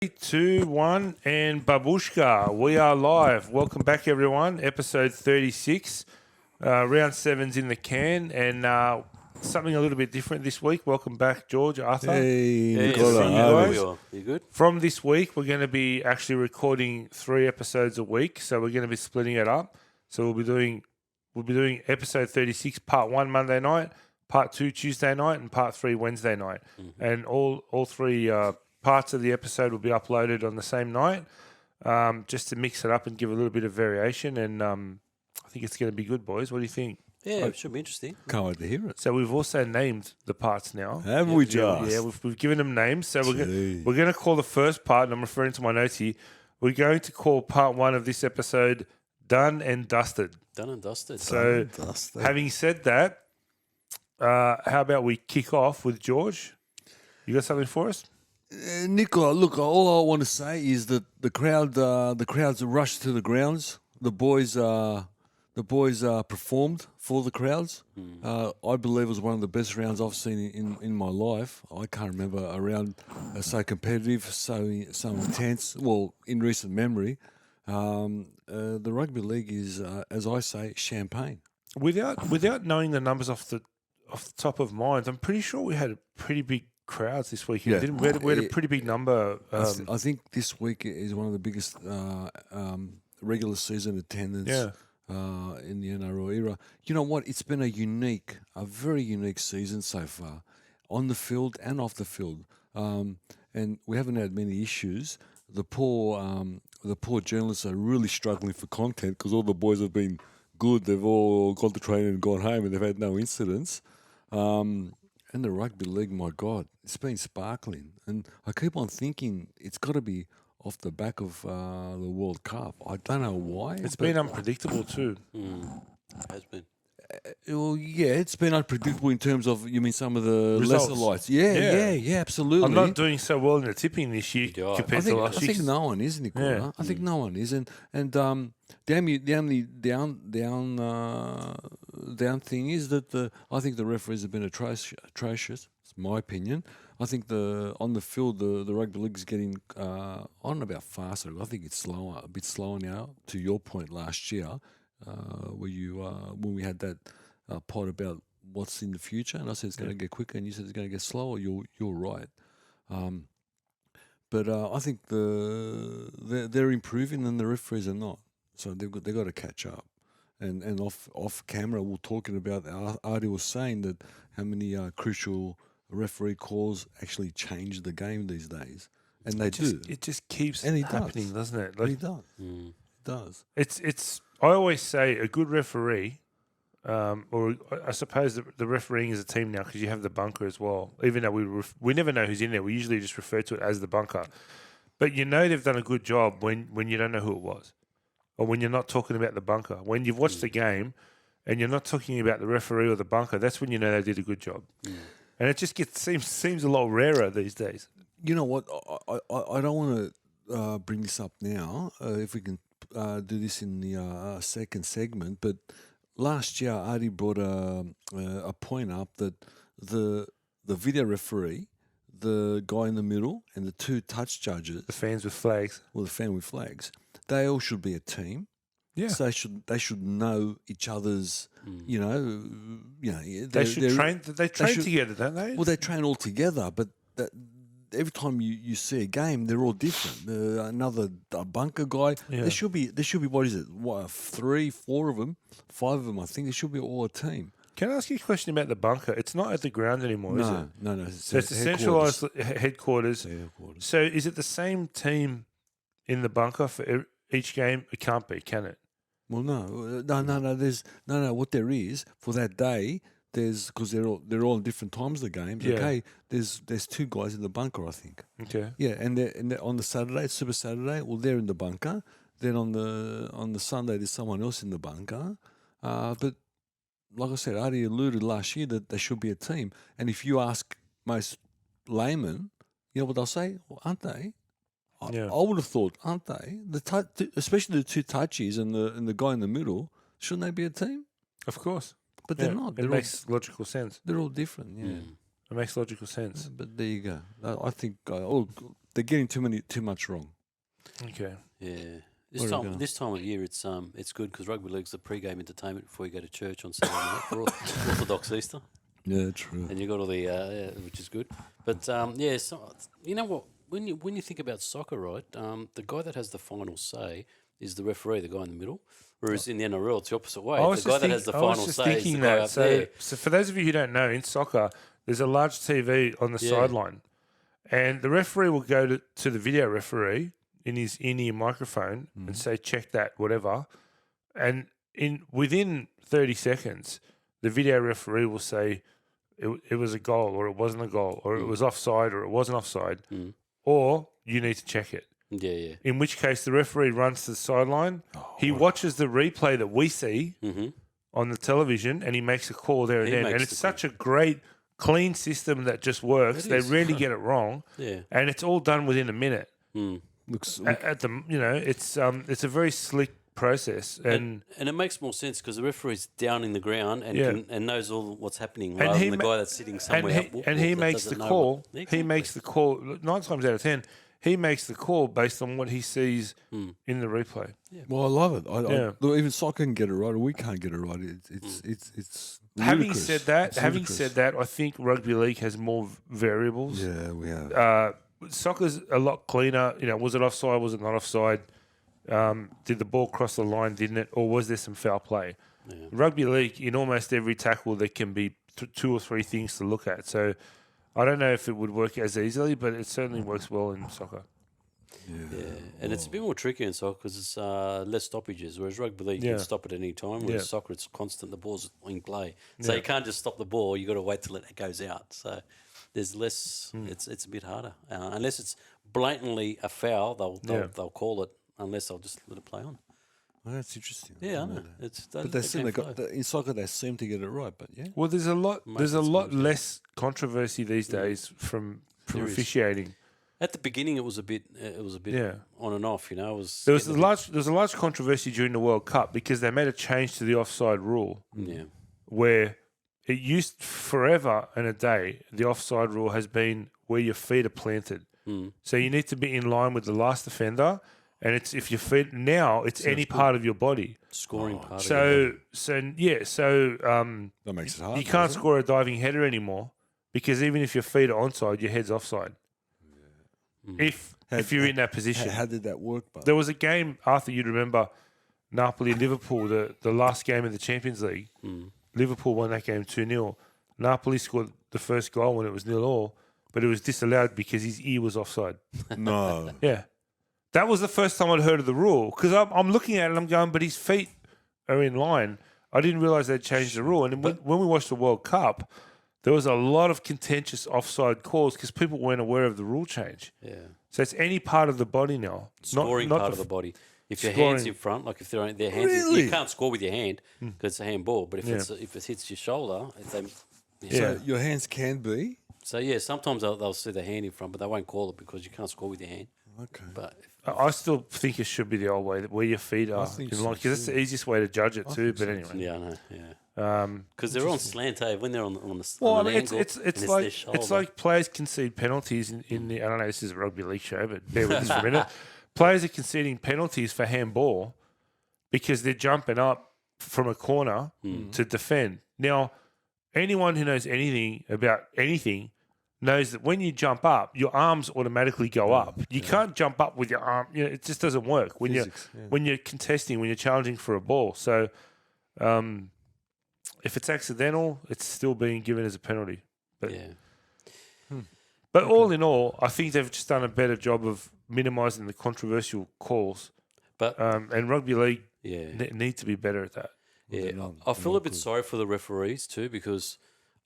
Two, one, and Babushka. We are live. Welcome back, everyone. Episode 36. Round seven's in the can, and something a little bit different this week. Welcome back, George, Arthur. Hey, Good to Nicola, see you how are guys. you? You good? From this week, we're going to be actually recording 3 episodes a week, so we're going to be splitting it up. So we'll be doing episode 36, part 1 Monday night, part 2 Tuesday night, and part 3 Wednesday night. Mm-hmm. And all three parts of the episode will be uploaded on the same night, just to mix it up and give a little bit of variation. And I think it's going to be good, boys. What do you think? Yeah, it should be interesting. Can't wait to hear it. So we've also named the parts now. Have we just? Yeah, we've given them names. So Gee. we're going to call the first part, and I'm referring to my notes here, we're going to call part 1 of this episode Done and Dusted. Done and dusted. So having said that, how about we kick off with George? You got something for us? Nicola, look, all I want to say is that the crowds rushed to the grounds. The boys performed for the crowds. I believe it was one of the best rounds I've seen in my life. I can't remember a round so competitive, so intense. Well, in recent memory, the rugby league is, as I say, champagne. Without knowing the numbers off the top of mind, I'm pretty sure we had a pretty big crowds this weekend. Yeah. Didn't we? We had a pretty big number. I think this week is one of the biggest regular season attendance. Yeah. In the NRL era. You know what? It's been a very unique season so far, on the field and off the field. And we haven't had many issues. The poor journalists are really struggling for content because all the boys have been good. They've all gone to training and gone home, and they've had no incidents. And the rugby league, my God, it's been sparkling. And I keep on thinking it's got to be off the back of the World Cup. I don't know why. It's been unpredictable too. Has been. Well, yeah, it's been unpredictable in terms of, you mean some of the Results. lesser lights. Yeah, absolutely. I'm not doing so well in the tipping this year Yeah. compared I think, to I last year. think no one is, Nicola. Yeah. I think no one is. And the only down thing is that I think the referees have been atrocious. It's my opinion. I think on the field the rugby league is getting on about faster. I think it's slower, a bit slower now. To your point last year, where you when we had that pod about what's in the future, and I said it's going to get quicker, and you said it's going to get slower. You're right. But I think they're improving and the referees are not. So they've got to catch up. And off camera, we're talking about, Artie was saying that how many crucial referee calls actually change the game these days. And they do. It just keeps And he happening, does. doesn't it? He Like does. He does. it's. I always say a good referee, or I suppose the refereeing is a team now because you have the bunker as well. Even though we never know who's in there, we usually just refer to it as the bunker. But you know they've done a good job when you don't know who it was, or when you're not talking about the bunker. When you've watched the game and you're not talking about the referee or the bunker, that's when you know they did a good job. And it just seems a lot rarer these days. You know what? I don't want to bring this up now. If we can do this in the second segment, but last year Artie brought a point up that the video referee, the guy in the middle, and the 2 touch judges, The fans with flags. well, the fan with flags, they all should be a team. Yeah. So they should know each other's. They They should train. They train should- together, don't they? Well, they train all together, but every time you see a game, they're all different. A bunker guy. Yeah. There should be. What is it? 3, 4 of them, 5 of them. I think they should be all a team. Can I ask you a question about the bunker? It's not at the ground anymore, is it? No. So it's a centralised headquarters. Headquarters. So is it the same team in the bunker for each game? It can't be, can it? Well, no. There's no. What there is for that day, because they're all in different times of the games. Yeah. Okay, there's 2 guys in the bunker, I think. Okay. Yeah, and they're on the Saturday, Super Saturday, well, they're in the bunker. Then on the Sunday, there's someone else in the bunker. But like I said, Artie alluded last year that they should be a team. And if you ask most laymen, you know what they'll say? Well, aren't they? Yeah. I would have thought, aren't they? Especially the 2 touchies and the guy in the middle, shouldn't they be a team? Of course. But Yeah, they're not. It makes logical sense. They're all different. Yeah. It makes logical sense. But there you go. I think they're getting too much wrong. Okay. Yeah. Where are we going? This time of year, it's good because rugby league's the pre-game entertainment before you go to church on Saturday night for Orthodox Easter, Yeah, true. and you got all the which is good. But yeah, so, you know what? When you think about soccer, right? The guy that has the final say is the referee, the guy in the middle. Whereas in the NRL, it's the opposite way. The guy that has the final say is the guy up there. So for those of you who don't know, in soccer, there's a large TV on the sideline, and the referee will go to the video referee in his in-ear microphone and say, "Check that, whatever," and within 30 seconds, the video referee will say it was a goal or it wasn't a goal or it was offside or it wasn't offside, or you need to check it. Yeah, yeah. In which case, the referee runs to the sideline. He watches the replay that we see on the television, and he makes a call there and He then. makes And the it's such a great, clean system that just works. It They is. rarely get it wrong, Yeah. and it's all done within a minute. Looks At the it's a very slick process, and it makes more sense because the referee's down in the ground and and knows all what's happening, rather he than the ma- guy that's sitting somewhere. and he makes the call. He makes the call 9 times out of 10. He makes the call based on what he sees in the replay. well, I love it. Yeah. Look, even soccer can get it right, or we can't get it right. It's Having ludicrous. said that, It's having ludicrous. said that, I think rugby league has more variables. Yeah, we have. Soccer's a lot cleaner. Was it offside? Was it not offside? Did the ball cross the line? Didn't it? Or was there some foul play? Rugby league, in almost every tackle, there can be 2 or 3 things to look at. So I don't know if it would work as easily, but it certainly works well in soccer. Yeah, and it's a bit more tricky in soccer because it's less stoppages, whereas rugby league you Yeah. can stop at any time, whereas Yeah. soccer it's constant, the ball's in play. So Yeah. you can't just stop the ball, you got to wait till it goes out. So there's less, Hmm. it's a bit harder. Unless it's blatantly a foul, they'll call it, unless they'll just let it play on. Oh, that's interesting. Yeah, I didn't know. that. It's But they seem in soccer they seem to get it right. But yeah, Well, there's a lot. There's a it's lot good, yeah. less controversy these days from There is. officiating. At the beginning, it was a bit Yeah. on and off. It was There was getting a bit- a large controversy during the World Cup because they made a change to the offside rule, yeah. where it used forever and a day. The offside rule has been where your feet are planted, so you need to be in line with the last defender, and it's if your feet now it's any part of your body. Scoring part of it. So that makes it hard. you can't score a diving header anymore because even if your feet are onside, your head's offside. If you're in that position, How did that work? But there was a game, Arthur, you'd remember Napoli Liverpool, the last game of the Champions League. Liverpool won that game 2-0. Napoli scored the first goal when it was 0-0, but it was disallowed because his ear was offside. no, Yeah. That was the first time I'd heard of the rule because I'm looking at it and I'm going, but his feet are in line. I didn't realise they'd changed the rule. And when we watched the World Cup, there was a lot of contentious offside calls because people weren't aware of the rule change. Yeah. So it's any part of the body now. Scoring not part of the body. If your hand's in front, like if they're their hands, Really? you can't score with your hand because it's a handball. But if if it hits your shoulder, Yeah. so your hands can be So yeah, sometimes they'll see the hand in front, but they won't call it because you can't score with your hand. okay. But I still think it should be the old way, where your feet are think in so line, because that's the easiest way to judge it too. But anyway, yeah, I know, yeah. Because they're on slant, hey, when they're on the well, I on mean, an it's angle, it's and it's their like shoulder. it's like players concede penalties in the. I don't know. This is a rugby league show, but bear with us for a minute. Players are conceding penalties for handball because they're jumping up from a corner to defend. Now, anyone who knows anything about anything knows that when you jump up, your arms automatically go up. You can't jump up with your arm. It just doesn't work when Physics, when you're contesting, when you're challenging for a ball. So, if it's accidental, it's still being given as a penalty. But yeah. but all in all, I think they've just done a better job of minimising the controversial calls. But And rugby league yeah, need to be better at that. yeah. I feel a bit sorry for the referees too because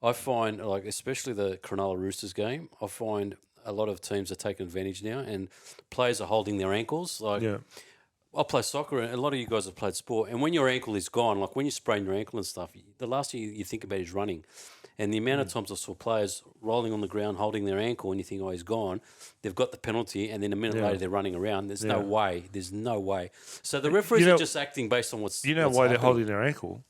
I find, like, especially the Cronulla Roosters game, I find a lot of teams are taking advantage now and players are holding their ankles. Like, Yeah. I play soccer and a lot of you guys have played sport. And when your ankle is gone, like when you sprain your ankle and stuff, the last thing you think about is running. And the amount of times I saw players rolling on the ground holding their ankle and you think, oh, he's gone. They've got the penalty and then a minute later they're running around. There's no way. There's no way. So the referees You know- are just acting based on what's You know what's why they're happening. holding their ankle?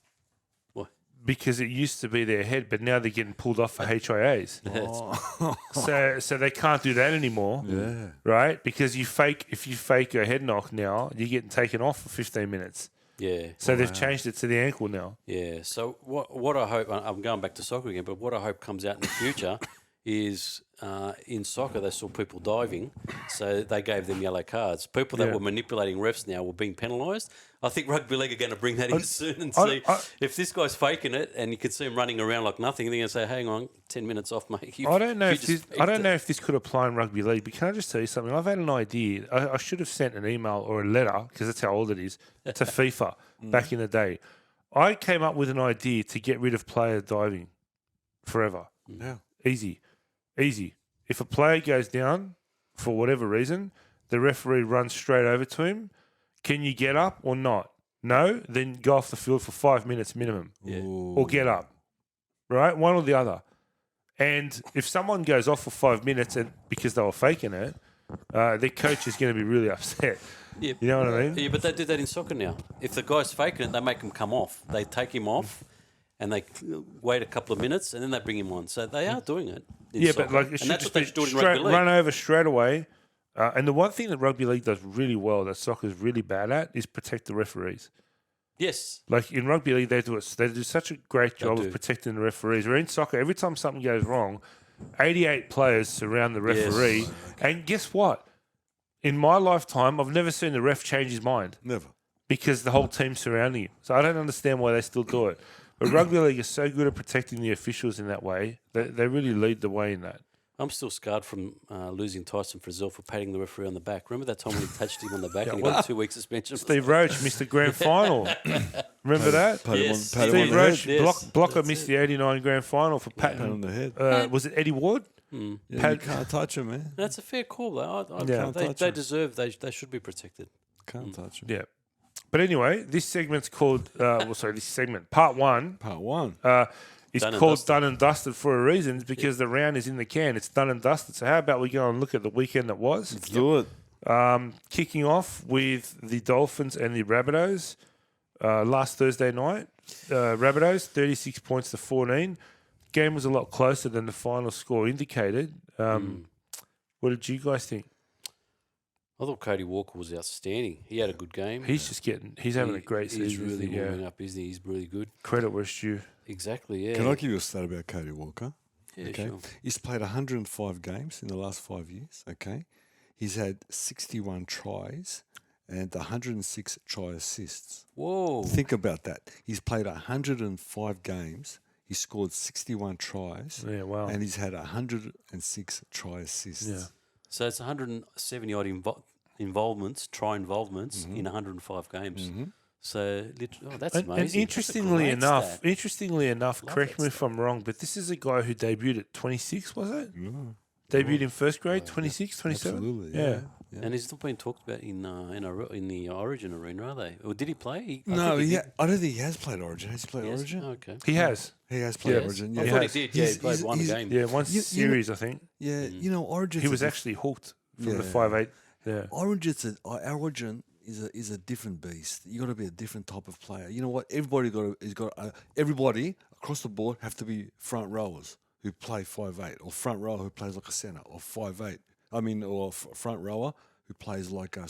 What? because it used to be their head, but now they're getting pulled off for HIAs. Oh. So they can't do that anymore, Yeah. right? Because if you fake a head knock now, you're getting taken off for 15 minutes. Yeah. So they've changed it to the ankle now. Yeah. So what I hope, I'm going back to soccer again, but what I hope comes out in the future is in soccer they saw people diving, so they gave them yellow cards. People that Yeah. were manipulating refs now were being penalised. I think rugby league are going to bring that in soon and I- see I- if this guy's faking it, and you could see him running around like nothing. They're going to say, "Hang on, 10 minutes off, mate." I don't know You if just this, I don't faked know it." if this could apply in rugby league, but can I just tell you something? I've had an idea. I should have sent an email or a letter, because that's how old it is, to FIFA back in the day. I came up with an idea to get rid of player diving forever. Yeah. Easy. If a player goes down for whatever reason, the referee runs straight over to him. Can you get up or not? No, then go off the field for 5 minutes minimum. Yeah. Or get up, right? One or the other. And if someone goes off for 5 minutes and because they were faking it, their coach is going to be really upset. Yeah. You know what I mean? Yeah, but they do that in soccer now. If the guy's faking it, they make him come off. They take him off, and they wait a couple of minutes, and then they bring him on. So they are doing it. In Yeah, soccer. but like it and should that's just what they be should do it in straight, rugby league. run over straight away. And the one thing that rugby league does really well, that soccer is really bad at, is protect the referees. Yes. Like in rugby league, they do such a great job do. of protecting the referees. Where in soccer, every time something goes wrong, 88 players surround the referee. Yes. And guess what? In my lifetime, I've never seen the ref change his mind Never. because the whole team's surrounding him. So I don't understand why they still do it. But rugby league is so good at protecting the officials in that way. They really lead the way in that. I'm still scarred from losing Tyson Frizzell for patting the referee on the back. Remember that time when he touched him on the back and he well, got a 2-week suspension? Steve Roach missed the grand final. Remember that? Pat him Yes. on, pat him on Steve the Roach, head. Yes, Blocker that's missed it. the 89 grand final for Pat him on patting. the head. Was it Eddie Ward? Yeah, Pat- you can't touch him, man. That's a fair call, though. Yeah. They Touch him. deserve, they should be protected. Can't touch him. Yeah. But anyway, this segment's called, this segment, part one, Part one. is Done and called dusted. Done and Dusted for a reason because the round is in the can. It's done and dusted. So how about we go and look at the weekend that was? Let's do it. Kicking off with the Dolphins and the Rabbitohs last Thursday night. Rabbitohs, 36 points to 14. Game was a lot closer than the final score indicated. What did you guys think? I thought Cody Walker was outstanding. He had a good game. He's having a great season. He's really isn't he? warming up, isn't he? He's really good. Credit where it's due. Exactly, yeah. Can I give you a stat about Cody Walker? Yeah, Okay. sure. He's played 105 games in the last 5 years. Okay. He's had 61 tries and 106 try assists. Whoa. Think about that. He's played 105 games. He scored 61 tries. Yeah, wow. And he's had 106 try assists. Yeah. So it's 170 odd involvements, try involvements in 105 games. So that's And amazing. That's a interestingly great enough, Love correct that me if I'm wrong, but this is a guy who debuted at 26, was it? Debuted in first grade, 26, 27? Absolutely. Yeah. And he's not being talked about in the Origin arena, are they? Or did he play? No, he I don't think he has played Origin. Has he played Yes? Origin? Okay. He has. He has played Yes. Origin. I Yeah. thought has. he did. Yeah, he He's- played one he's- game. Yeah, one You- series, I think. Yeah, you know, Origin. He was actually hooked from the Yeah. 5'8". Yeah. Origin is a different beast. You got to be a different type of player. You know what? Everybody across the board have to be front rowers who play 5'8", or front rower who plays like a center, or 5'8". Or front rower who plays like a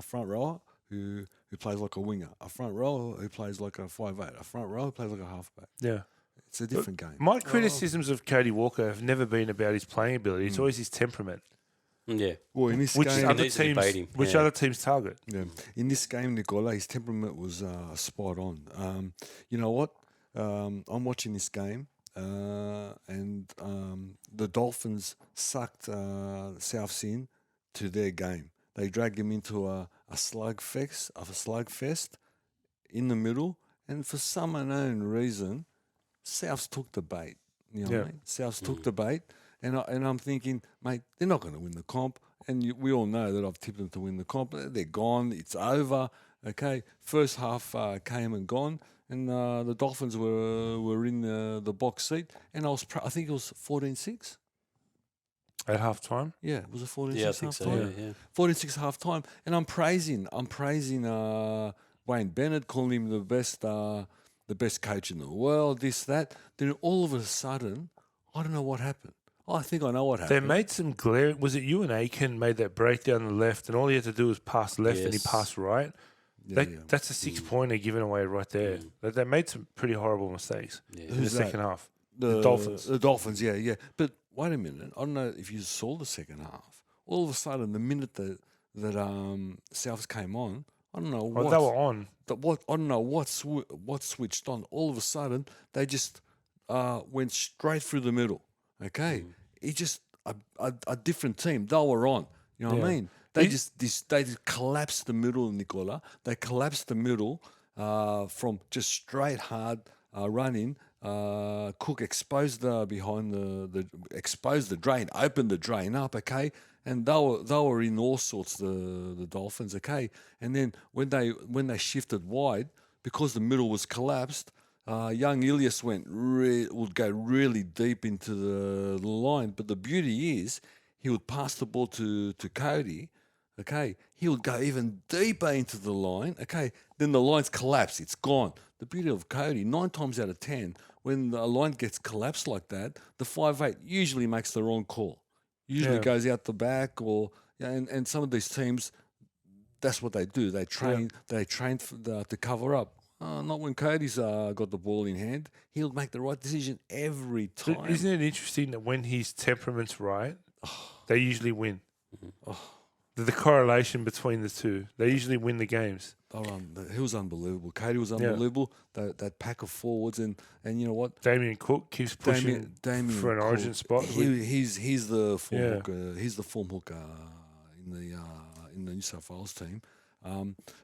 front rower who plays like a winger, a front rower who plays like a 5'8", a front rower who plays like a halfback. Yeah. It's a different game. My criticisms of Cody Walker have never been about his playing ability. It's always his temperament, Yeah. Well, in this which game, other needs to teams, debate him, which yeah. other teams target. Yeah. In this game, Nicola, his temperament was spot on. You know what? I'm watching this game, and the Dolphins sucked Souths in to their game. They dragged him into a slugfest in the middle, and for some unknown reason, Souths took the bait. You know what I Yeah. mean? Souths took the bait, and I'm thinking, mate, they're not going to win the comp. And we all know that I've tipped them to win the comp. They're gone. It's over. Okay, first half came and gone, and the Dolphins were in the box seat, and I think it was 14-6. At halftime. Yeah, it was a 14-6 Yeah, I think so. halftime. Yeah. 14-6 halftime, and I'm praising Wayne Bennett, calling him the best the best coach in the world, this, that. Then all of a sudden, I don't know what happened. I think I know what They happened. made some glaring. Was it you and Aiken made that break down the left, and all he had to do was pass left, and he Yes. passed right? That's a 6-pointer given away right there. They made some pretty horrible mistakes in the Who's that? second half. The Dolphins. The Dolphins, yeah. But wait a minute. I don't know if you saw the second half. All of a sudden, the minute that Souths came on, I don't know Oh, what. they were on. I don't know what switched on. All of a sudden, they just went straight through the middle. Okay, it's just a different team. They were on. You know what I Yeah. mean? They just collapsed the middle, Nicola. They collapsed the middle from just straight hard running. Cook exposed exposed the drain, opened the drain up. Okay, and they were in all sorts, the Dolphins. Okay, and then when they shifted wide because the middle was collapsed. Young Ilias would go really deep into the line, but the beauty is he would pass the ball to Cody. Okay, he would go even deeper into the line. Okay, then the line's collapsed; it's gone. The beauty of Cody, 9 times out of 10, when a line gets collapsed like that, the 5'8" usually makes the wrong call. Usually Yeah. goes out the back, and some of these teams, that's what they do. They train to cover up. Not when Cody's got the ball in hand. He'll make the right decision every But time. isn't it interesting that when his temperament's right, they usually win? The correlation between the two, they usually win the games. He was unbelievable. Cody was unbelievable. That pack of forwards, and you know what? Damien Cook keeps pushing Damien for an Cook, origin spot. He's the form Yeah. hooker. He's the form hooker in the New South Wales team.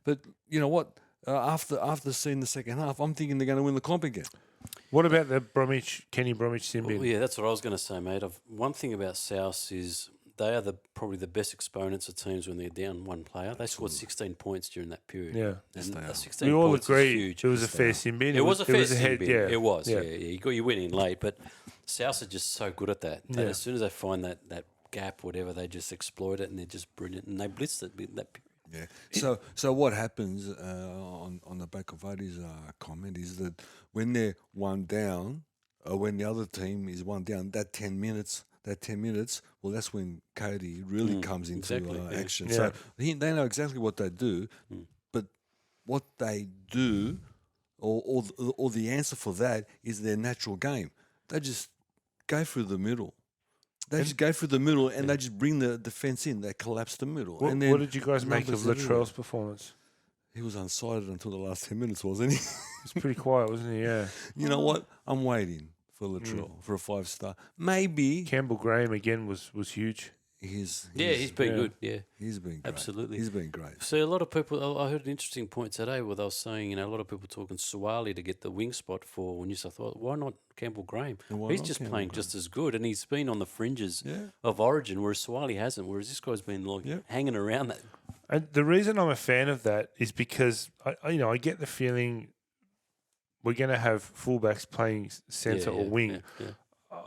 But you know what? After seeing the second half, I'm thinking they're going to win the comp again. What about the Kenny Bromwich Simbin? Well, yeah, that's what I was going to say, mate. One thing about South is they are probably the best exponents of teams when they're down one player. They scored 16 points during that period. Yeah. And they are. 16 We all points is agree huge. it was a fair Simbin. It was a fair head, sin, yeah. It was, Yeah. yeah. You got your winning late, but South are just so good at that. Yeah. As soon as they find that gap, whatever, they just exploit it, and they're just brilliant. And they blitzed it in that period. Yeah. So what happens on the back of Adi's comment is that when they're one down, or when the other team is one down, that 10 minutes, well, that's when Cody really comes into exactly, yeah. action. Yeah. So they know exactly what they do, but what they do, or the answer for that is their natural game. They just go through the middle. They just go through the middle and they just bring the defense in. They collapse the middle. What, and then what did you guys make of numbers everywhere. Latrell's performance? He was unsighted until the last 10 minutes, wasn't he? It's pretty quiet, wasn't he? Yeah. You know what? I'm waiting for Latrell for a 5-star. Maybe Campbell Graham again was huge. he's He's been yeah. good. Yeah, he's been great. Absolutely. He's been great. So a lot of people, I heard an interesting point today where they were saying, a lot of people talking Suwali to get the wing spot for New South Wales. Why not Campbell Graham? And why He's not just Campbell playing Graham? just as good, and he's been on the fringes Yeah. of Origin, whereas Suwali hasn't. Whereas this guy's been like Yep. hanging around that. And the reason I'm a fan of that is because I get the feeling we're going to have fullbacks playing centre or wing. Yeah,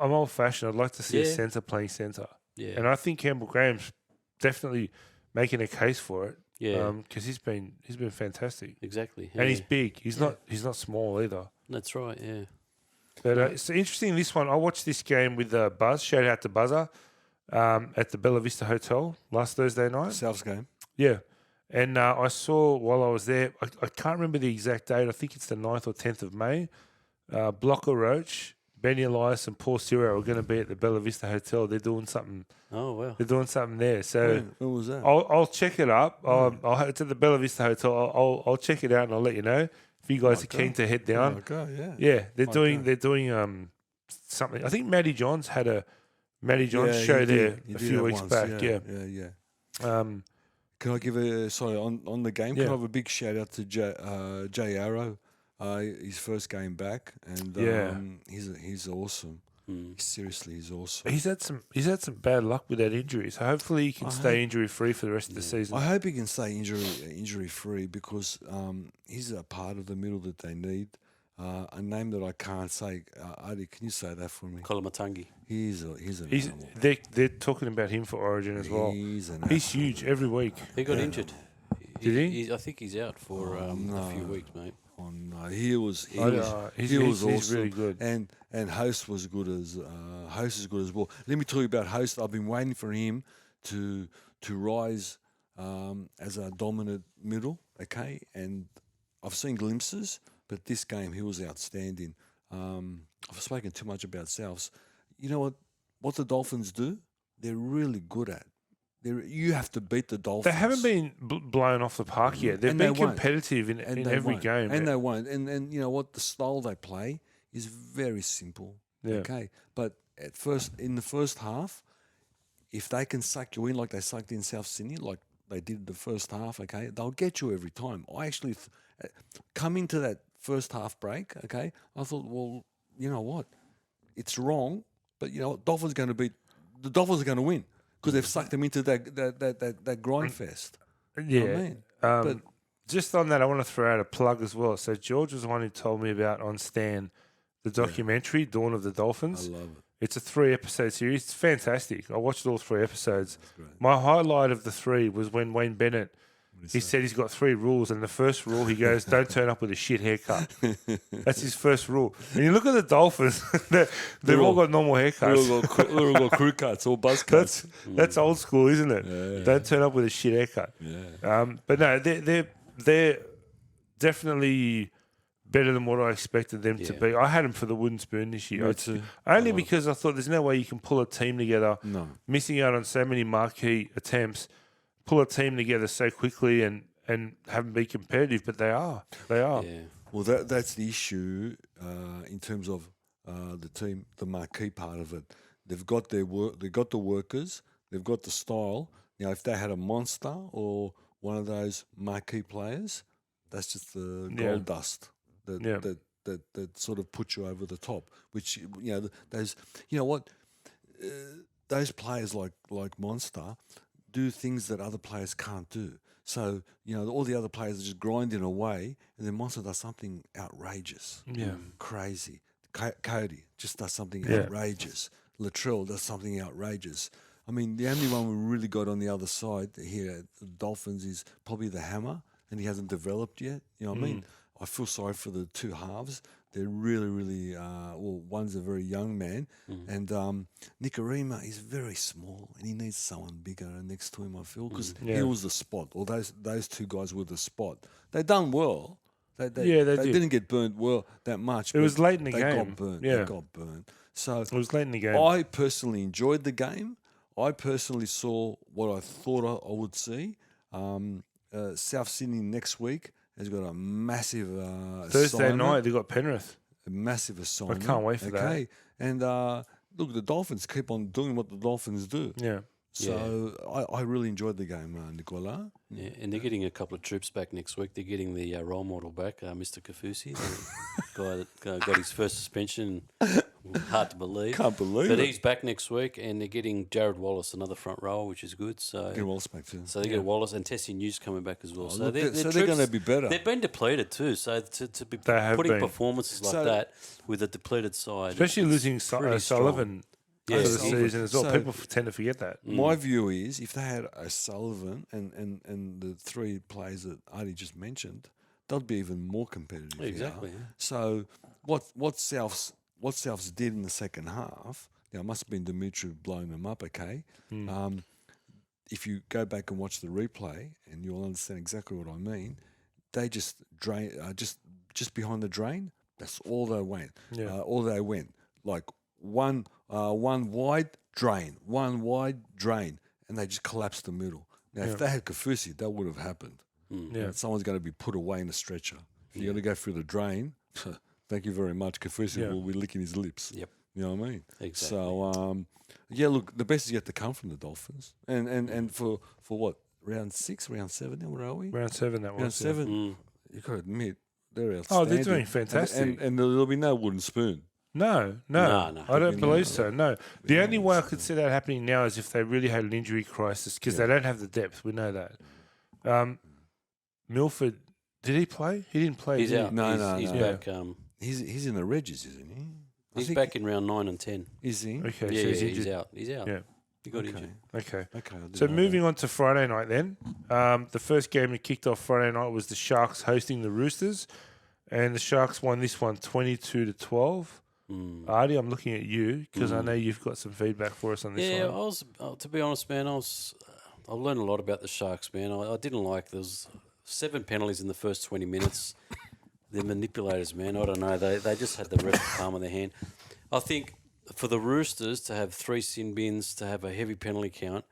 I'm old fashioned. I'd like to see a Yeah. centre playing centre, yeah. and I think Campbell Graham's definitely making a case for it. Yeah. because he's been fantastic, Exactly. and he's yeah. big. He's not small either. That's right. Yeah. But it's interesting. This one, I watched this game with Buzz. Shout out to Buzzer at the Bella Vista Hotel last Thursday night. South's game. Yeah. And I saw while I was there, I can't remember the exact date. I think it's the 9th or 10th of May. Blocker Roach, Benny Elias, and Paul Ciro are going to be at the Bella Vista Hotel. They're doing something. Oh wow. They're doing something there. So When was that? I'll check it up. It's at the Bella Vista Hotel. I'll check it out and I'll let you know if you guys are keen to head down. Okay, yeah. Yeah, they're Okay. doing something. I think Matty Johns had a Matty Johns Yeah, show he there did. He a did few that weeks once, back. Yeah. Yeah. Can I give on the game? Yeah. Can I have a big shout out to Jay Arrow? His first game back, and Yeah. he's awesome. Seriously, he's awesome. He's had some bad luck with that injury, so hopefully he can stay injury free for the rest of the season. I hope he can stay injury free because he's a part of the middle that they need. A name that I can't say. Adi, can you say that for me? Kolomatangi. He's an He's animal. they're talking about him for Origin as well. He's an He's animal. huge every week. He got injured. Did he? I think he's out for a few weeks, mate. He was He's awesome. really good. And Host was good as well. Let me tell you about Host. I've been waiting for him to rise as a dominant middle. Okay, and I've seen glimpses, but this game he was outstanding. I've spoken too much about Souths. You know what the Dolphins do? They're really good at. You have to beat the Dolphins. They haven't been blown off the park yet. They've And been they won't. competitive in every won't. game. And they won't. And you know what? The style they play is very simple. Yeah. Okay. But in the first half, if they can suck you in like they sucked in South Sydney, like they did the first half, okay, they'll get you every time. I actually come into that first half break, okay, I thought, well, you know what? It's wrong, but you know what? The Dolphins are going to win because they've sucked them into that grind fest. Yeah. You know what I mean? But Just on that, I want to throw out a plug as well. So George was the one who told me about on Stan the documentary Dawn of the Dolphins. I love it. It's a 3-episode series. It's fantastic. I watched all 3 episodes. great. My highlight of the 3 was when Wayne Bennett, he said he's got 3 rules, and the first rule he goes, don't turn up with a shit haircut. That's his first rule. And you look at the Dolphins, they've all got normal haircuts. They're all got crew cuts, all buzz cuts. That's old school, isn't it? Yeah. Don't turn up with a shit haircut. Yeah. But no, they're definitely better than what I expected them to Yeah. be. I had them for the wooden spoon this year. Me too. Only because I thought there's no way you can pull a team together, No. missing out on so many marquee attempts, pull a team together so quickly and have them be competitive. But they are. They are. Yeah. Well, that's the issue in terms of the team, the marquee part of it. They've got their work. They've got the workers. They've got the style. You know, if they had a monster or one of those marquee players, that's just the gold dust that sort of puts you over the top. Which those those players like Monster do things that other players can't do. So, all the other players are just grinding away, and then Monster does something outrageous. Yeah. Crazy. Cody just does something Yeah. outrageous. Latrell does something outrageous. I mean, the only one we really got on the other side here at the Dolphins is probably the Hammer, and he hasn't developed yet. You know what I mean? I feel sorry for the two halves. They're really, really, one's a very young man, and Nicarima is very small, and he needs someone bigger next to him, I feel, because he was the spot, or those two guys were the spot. They done well. They didn't get burnt well that much. It was late in the they game. Got burnt. Yeah. They got burnt. So It was late in the game. I personally enjoyed the game. I personally saw what I thought I would see. South Sydney next week has got a massive Thursday assignment, night, they got Penrith. a massive assignment. can't wait for that. Okay, and look, the Dolphins keep on doing what the Dolphins do. Yeah. So I really enjoyed the game, Nicola. Yeah, and they're getting a couple of troops back next week. They're getting the role model back, Mr. Kafusi, the guy that got his first suspension. Hard to believe. Can't believe But it. he's back next week, and they're getting Jared Wallace, another front rower, which is good. So Get Wallace back too. they get Wallace and Tessie News coming back as well. So look, they're they're going to be better. They've been depleted too. So to be They have putting been. performances like So- that with a depleted side, Especially it's losing pretty Sullivan Yeah, for the Sullivan. season as well. So- People tend to forget that. My view is if they had a Sullivan and the three players that Artie just mentioned, they'd be even more competitive. you know. Exactly, yeah. So what Souths did in the second half, it must have been Dimitri blowing them up, okay? If you go back and watch the replay, and you'll understand exactly what I mean, they just drain, just behind the drain, that's all they went. Yeah. All they went. Like one wide drain, and they just collapsed the middle. Now, if they had Kafusi, that would have happened. Yeah. Someone's going to be put away in a stretcher. If you're going to go through the drain, thank you very much. Kafusi will be licking his lips. Yep. You know what I mean? Exactly. So, look, the best is yet to come from the Dolphins. And for what? Round 6, round 7, now, where are we? Round 7, that was. Round yeah. 7, you got to admit, they're Oh, outstanding. they're doing fantastic. And there'll be no wooden spoon. No. No. I don't believe so. No. The only way I could see that happening now is if they really had an injury crisis because they don't have the depth. We know that. Milford, did he play? He didn't play. He's did he? out. No, he's no. back. He's in the Regis, isn't he? I He's think- back in round 9 and 10. Is he? Okay, Yeah, so he's he's injured. out. He's out. Yeah. He got Okay. injured. Okay. Okay. I didn't So know moving on to Friday night then. The first game that kicked off Friday night was the Sharks hosting the Roosters. and the Sharks won this one 22-12. Artie, I'm looking at you because I know you've got some feedback for us on this Yeah, one. I was. To be honest, man, I learned a lot about the Sharks, man. I didn't like there was 7 penalties in the first 20 minutes. They're manipulators, man. I don't know. They just had the ref palm of their hand. I think for the Roosters to have 3 sin bins, to have a heavy penalty count,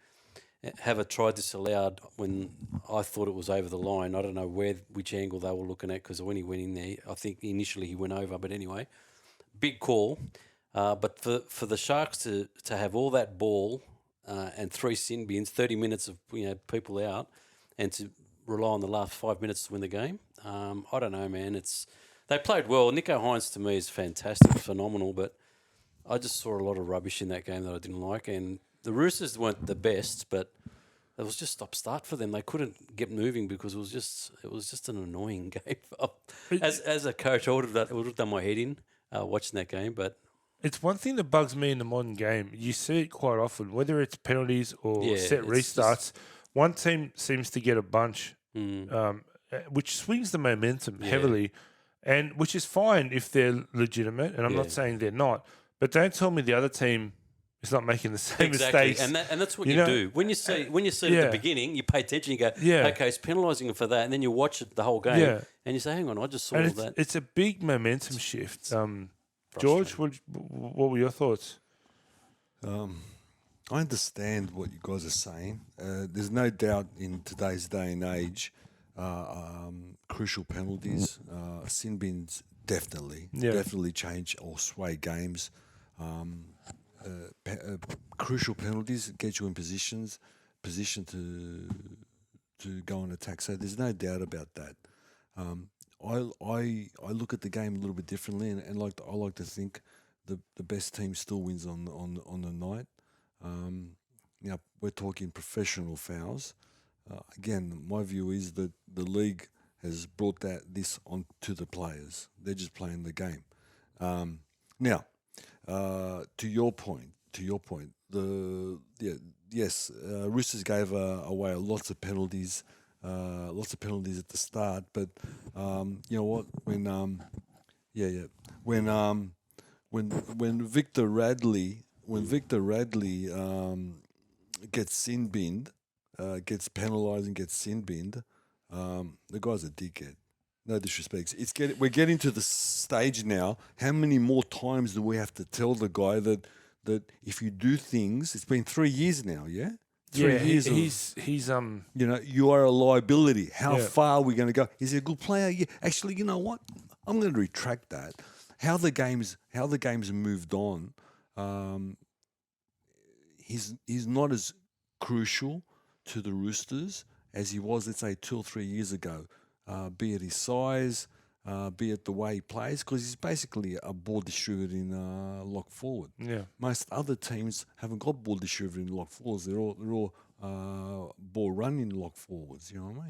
have a try disallowed when I thought it was over the line. I don't know which angle they were looking at because when he went in there, I think initially he went over. But anyway, big call. But for the Sharks to have all that ball and 3 sin bins, 30 minutes of people out, and to rely on the last 5 minutes to win the game, I don't know, man. They played well. Nico Hines to me is fantastic, phenomenal, but I just saw a lot of rubbish in that game that I didn't like. And the Roosters weren't the best, but it was just stop-start for them. They couldn't get moving because it was just an annoying game. As a coach, I would have done my head in watching that game, but It's one thing that bugs me in the modern game. You see it quite often, whether it's penalties or set restarts. One team seems to get a bunch, which swings the momentum heavily, and which is fine if they're legitimate. And I'm not saying they're not, but don't tell me the other team is not making the same mistakes. And that's what you do when you see it at the beginning. You pay attention. You go, okay, it's penalising them for that, and then you watch it the whole game, and you say, hang on, I just saw all that. It's a big momentum shift. George, what were your thoughts? I understand what you guys are saying. There's no doubt in today's day and age, crucial penalties, sin bins definitely change or sway games. Crucial penalties get you in position to go and attack. So there's no doubt about that. I look at the game a little bit differently, and I like to think the best team still wins on the night. Now we're talking professional fouls. Again, my view is that the league has brought this on to the players. They're just playing the game. Now, to your point, Roosters gave away lots of penalties. Lots of penalties at the start, but you know what? When Victor Radley gets sin binned, gets penalised and gets sin binned, the guy's a dickhead. No disrespect. We're getting to the stage now. How many more times do we have to tell the guy that if you do things, it's been 3 years now, yeah? 3 years. He's you are a liability. How far are we going to go? Is he a good player? Yeah. Actually, you know what? I'm going to retract that. How the game's moved on. He's not as crucial to the Roosters as he was, let's say, 2 or 3 years ago. Be it his size, be it the way he plays, because he's basically a ball distributing lock forward. Yeah. Most other teams haven't got ball distributing lock forwards. They're all ball running lock forwards. You know what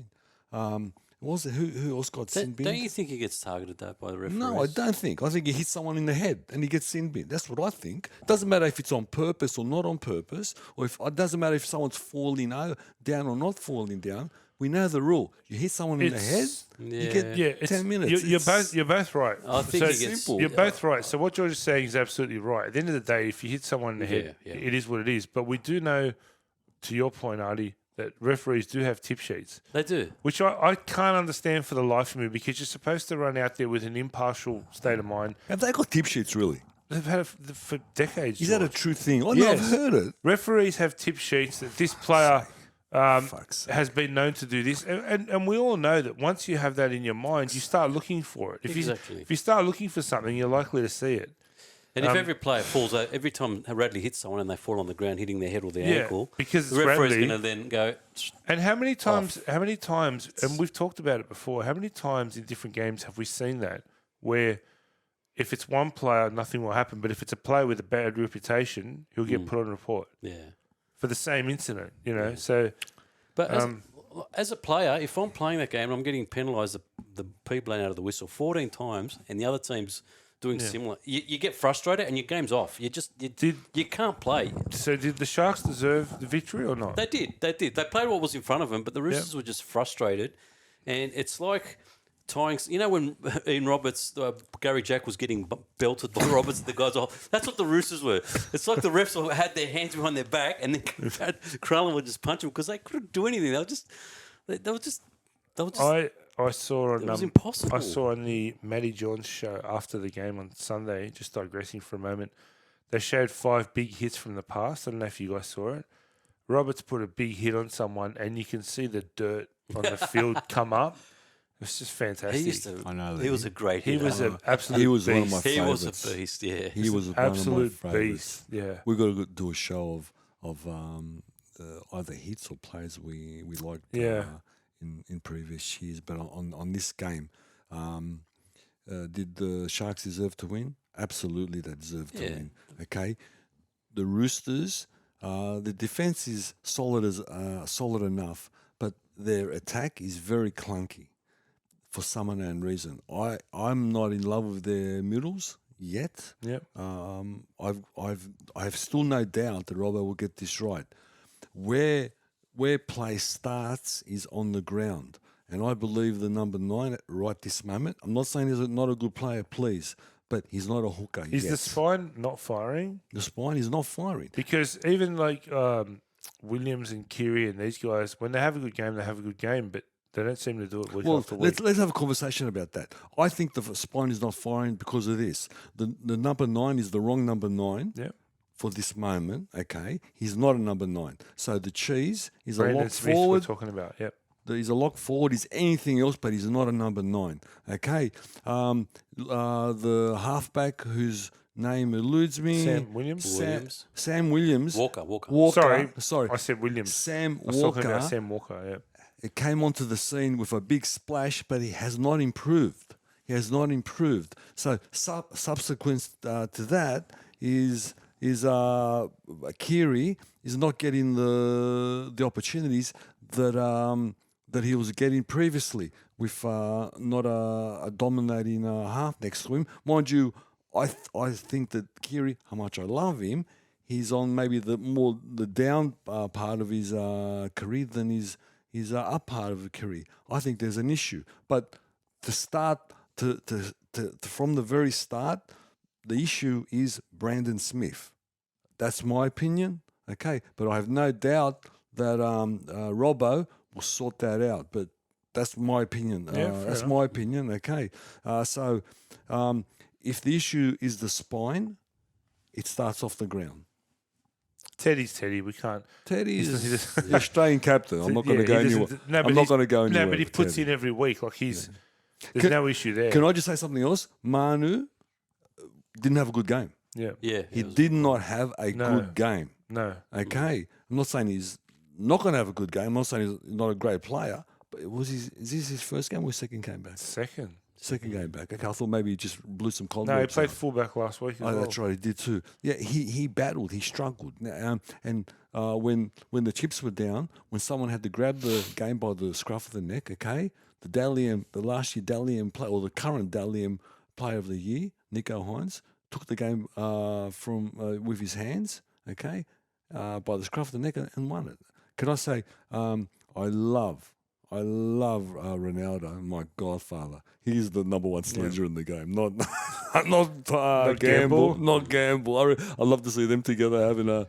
I mean? Who else got sin binned? Don't you think he gets targeted that by the referees? No, I don't think. I think he hits someone in the head and he gets sin binned. That's what I think. Doesn't matter if it's on purpose or not on purpose, or it doesn't matter if someone's falling down or not falling down. We know the rule. You hit someone in the head, you get 10 minutes. You're both right. I think it's simple. You're both right. So what George is saying is absolutely right. At the end of the day, if you hit someone in the head, it is what it is. But we do know, to your point, Artie, that referees do have tip sheets. They do. Which I can't understand for the life of me, because you're supposed to run out there with an impartial state of mind. Have they got tip sheets, really? They've had it for decades. Is that a true thing? Oh, no, I've heard it. Referees have tip sheets that this player has been known to do this. And we all know that once you have that in your mind, you start looking for it. If you start looking for something, you're likely to see it. And if every player falls out, every time Radley hits someone and they fall on the ground hitting their head or their ankle, because the referee's going to then go. And how many times, and we've talked about it before, how many times in different games have we seen that, where if it's one player, nothing will happen, but if it's a player with a bad reputation, he'll get put on report. Yeah. For the same incident, you know. So, but as a player, if I'm playing that game and I'm getting penalised, the P blown out of the whistle 14 times, and the other team's doing similar, you get frustrated and your game's off. You can't play. So did the Sharks deserve the victory or not? They did. They played what was in front of them, but the Roosters were just frustrated, and it's like tying. You know when Ian Roberts, Gary Jack was getting belted by Roberts, the guys off. That's what the Roosters were. It's like the refs had their hands behind their back, and then Crowley would just punch them because they couldn't do anything. They were just. I saw on It was impossible. I saw on the Matty Johns show after the game on Sunday, just digressing for a moment, they showed 5 big hits from the past. I don't know if you guys saw it. Roberts put a big hit on someone, and you can see the dirt on the field come up. It was just fantastic. He used to. I know that He was a great. He hitter. was an absolute He was beast. one of my He was a favourites. beast. Yeah. He was one Absolute of my favourites. beast. Yeah. We've got to do a show of either hits or plays we liked Yeah. in previous years. But on this game, did the Sharks deserve to win? Absolutely, they deserve to Yeah. win. Okay, the Roosters, the defense is solid solid enough, but their attack is very clunky for some unknown reason. I'm not in love with their middles yet. Yep. I've still no doubt that Robbo will get this right. Where play starts is on the ground, and I believe the number 9 right this moment. I'm not saying he's not a good player, please, but he's not a hooker Is yet. the spine not firing? The spine is not firing. Because even like Williams and Kiri and these guys, when they have a good game, they have a good game, but they don't seem to do it week Well, after week. let's have a conversation about that. I think the spine is not firing because of this. The number 9 is the wrong number 9. Yep. For this moment, okay, he's not a number 9. So the cheese is a Brandon lock Smith forward. we're talking about. Yep. He's a lock forward. He's anything else, but he's not a number 9. Okay, the halfback whose name eludes me, Sam Williams? Williams. Sam Williams, Walker. Sorry, I said Williams. Sam I was talking about Walker. Sam Walker. Yep. It came onto the scene with a big splash, but he has not improved. He has not improved. So subsequent to that is Kiri is not getting the opportunities that he was getting previously with not a dominating half next to him. Mind you, I think that Kiri, how much I love him, he's on maybe the down part of his career than his up part of the career. I think there's an issue, but to start from the very start, the issue is Brandon Smith. That's my opinion, okay? But I have no doubt that Robbo will sort that out. But that's my opinion. Yeah, That's fair my opinion, okay? So if the issue is the spine, it starts off the ground. Teddy's Teddy. We can't. Teddy He's- is he's- the Australian captain. I'm not going to Yeah, go he anywhere. doesn't- no, I'm but not he's- going to go anywhere. No, but he with puts Teddy. in every week. Like there's Can- no issue there. Can I just say something else? Manu didn't have a good game. Yeah. Yeah. He did not have a No. good game. No. Okay, I'm not saying he's not going to have a good game. I'm not saying he's not a great player. But is this his first game or his second game back? Second. Second game back. Okay, I thought maybe he just blew some cold. No, he ropes played out. fullback last week as Oh, well. that's right, he did too. Yeah, he battled, he struggled, and when the chips were down, when someone had to grab the game by the scruff of the neck, okay, the last year Dally M player, or the current Dally M player of the year, Nico Hines, took the game from with his hands, okay, by the scruff of the neck and won it. Can I say, I love Ronaldo, my godfather. He's the number 1 sledger in the game. Not Gamble? Gamble, not Gamble. I love to see them together having a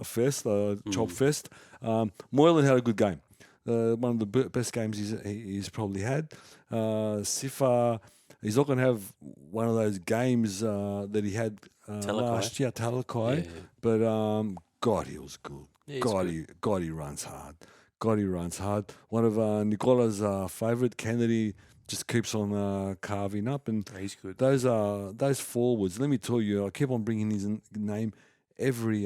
fest, a chop fest. Moylan had a good game. One of the best games he's probably had. Sifa, he's not going to have one of those games that he had last year, Talakai. Yeah. But God, he was good. Yeah, he's God, he runs hard. God, he runs hard. One of Nicola's favourite, Kennedy, just keeps on carving up. And He's good. those forwards, let me tell you, I keep on bringing his name every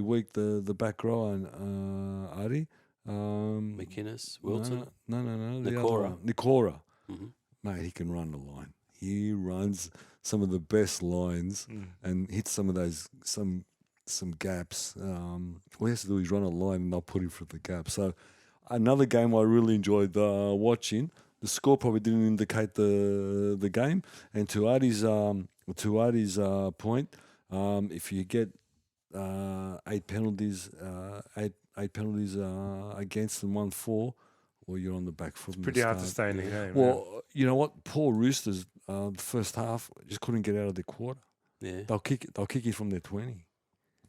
week. The back row and Ari. McInnes, Wilson. No. The Nikora. other one. Nikora. Mhm. Mate, he can run the line. He runs some of the best lines and hits some of those some gaps. All he has to do is run a line and I'll put him through the gap. So another game I really enjoyed watching. The score probably didn't indicate the game. And to Adi's point, if you get eight penalties, eight penalties against and won 4, well, you're on the back foot. Pretty hard to stay in the game. Well, you know what? Poor Roosters, the first half just couldn't get out of their quarter. Yeah. They'll kick you from their 20.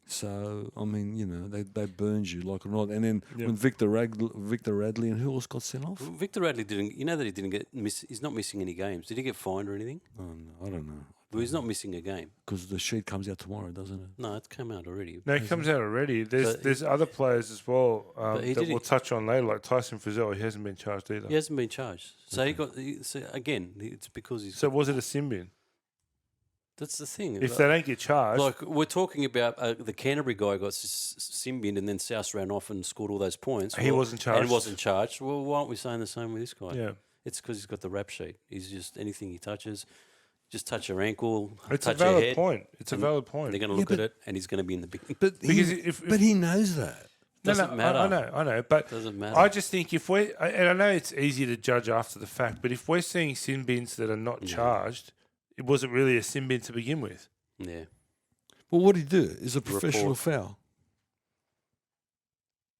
So I mean, you know, they burned you like or not. And then when Victor Radley and who else got sent off? Victor Radley didn't. You know that he didn't get. He's not missing any games. Did he get fined or anything? Oh, no, I don't know. Well, he's not missing a game. Because the sheet comes out tomorrow, doesn't it? No, it's come out already. No, it comes out already. There's other players as well that we'll touch on later, like Tyson Frizzell. He hasn't been charged either. He hasn't been charged. So So again, it's because he's. So was it a sin bin? That's the thing. If they don't get charged, Like we're talking about the Canterbury guy got sin binned and then South ran off and scored all those points. He wasn't charged. And wasn't charged. Well, why aren't we saying the same with this guy? yeah, It's because he's got the rap sheet. He's just anything he touches, just touch your ankle, it's a touch your valid head. point. It's a valid And point. they're going to look at it, and he's going to be in the bin. But Because but he knows that. Doesn't matter. I know, but Doesn't matter. I just think if we, and I know it's easy to judge after the fact, but if we're seeing sin bins that are not charged, it wasn't really a sin bin to begin with. Yeah. Well, what did he do? Is a professional Report. foul.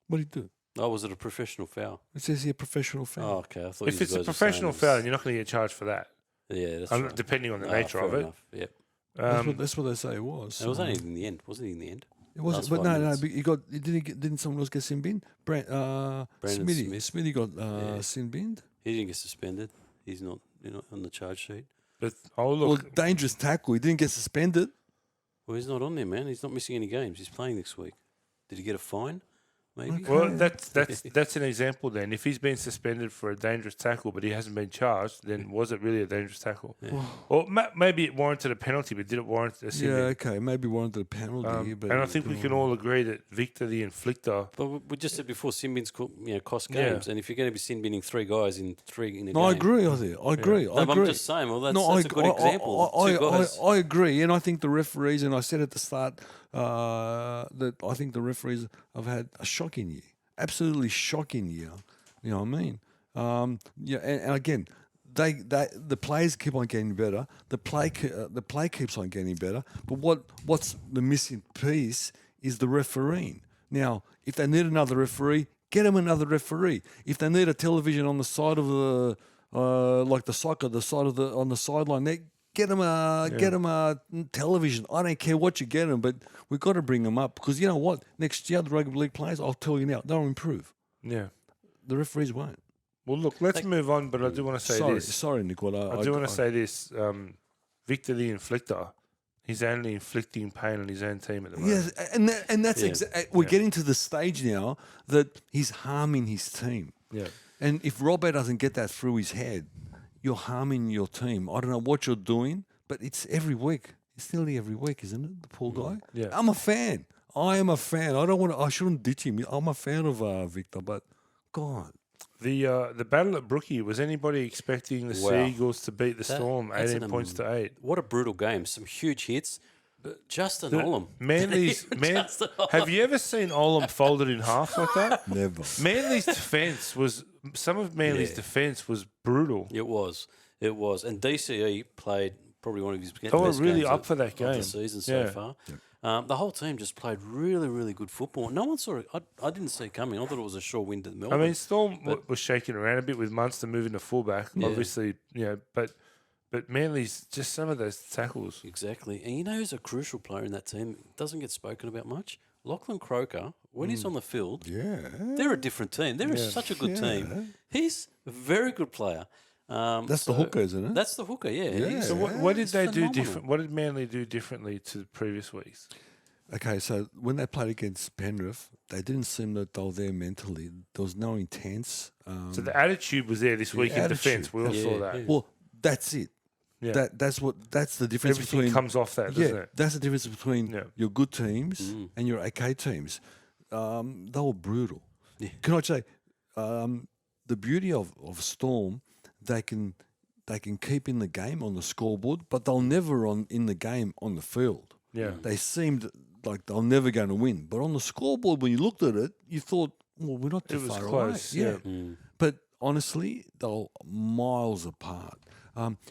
What did he do? Oh, was it a professional foul? It says here professional Oh, foul. okay. I thought If you it's a guys were professional saying foul, it you're not going to get charged for that, was- Yeah, that's right. depending on the Ah, nature fair of it. enough. Yep. That's what they say it was. It was only in the end, wasn't it? In the end, It wasn't, last but 5 no, minutes. but you got. Didn't someone else get sin binned? Brandon Smithy. Smith. Smithy got Yeah. sin binned. he didn't get suspended. He's not, on the charge sheet. But look, Well, dangerous tackle. He didn't get suspended. Well, he's not on there, man. He's not missing any games. He's playing next week. Did he get a fine? Maybe. well, that's an example. Then, if he's been suspended for a dangerous tackle, but he hasn't been charged, then was it really a dangerous tackle? Or maybe it warranted a penalty, but did it warrant a sin Yeah, bin? okay. Maybe warranted a penalty. But And I think we can all agree that Victor, the inflictor, But we just said before, sin bins cost Yeah. games, and if you're going to be sin binning 3 guys in a No, game, I agree. I agree. No, I but agree. I'm just saying. Well, that's, No, that's a good example. Two guys. I agree, and I think the referees, and I said at the start that I think the referees have had a shocking year, absolutely shocking year. You know what I mean? Yeah, and again, the players keep on getting better. The play keeps on getting better. But what's the missing piece is the refereeing. Now, if they need another referee, get them another referee. If they need a television on the side of the like the soccer, on the sideline, they get them a television. I don't care what you get them, but we've got to bring them up because you know what? Next year the rugby league players, I'll tell you now, they'll improve. yeah. The referees won't. Well, look, let's move on. But I do want to say this. Sorry, Nicola. I do want to say this. Victor, the inflictor, he's only inflicting pain on his own team at the moment. Yes, and that's Yeah. we're getting to the stage now that he's harming his team. Yeah. And if Robbo doesn't get that through his head, you're harming your team. I don't know what you're doing, but it's every week. It's nearly every week, isn't it? The poor guy. Yeah. I'm a fan. I am a fan. I shouldn't ditch him. I'm a fan of Victor, but God. The battle at Brookie, was anybody expecting the Wow. Seagulls to beat the Storm that's 18 points to 8? What a brutal game. Some huge hits. But Justin Olam. Manly's Justin Olam. Have you ever seen Olam folded in half like that? Never. Manly's defense was defense was brutal. It was. And DCE played probably one of his They were best really games up for that of game. the season so Yeah. far. The whole team just played really, really good football. No one saw it. I didn't see it coming. I thought it was a sure win to I Melbourne. mean, Storm was shaking around a bit with Munster moving to fullback, obviously, but Manly's just some of those tackles. Exactly. And you know who's a crucial player in that team? Doesn't get spoken about much. Lachlan Croker, when he's on the field, Yeah. they're a different team. They're such a good team. He's a very good player. That's the hooker, isn't it? That's the hooker, yeah. Yeah. He's- So what did he's they do phenomenal. different? What did Manly do differently to the previous weeks? Okay, so when they played against Penrith, they didn't seem that they were there mentally. There was no intense. So the attitude was there this week in attitude. defence. We all saw Yeah, that. yeah. Well, that's it. Yeah. That's the difference Everything between comes off that, doesn't it? that's the difference between Yeah. your good teams and your AK teams. They were brutal. Can I say the beauty of Storm? They can keep in the game on the scoreboard, but they'll never in the game on the field. Yeah. They seemed like they're never going to win, but on the scoreboard, when you looked at it, you thought, well, we're not too It was far close, away. yeah. But honestly, they're miles apart.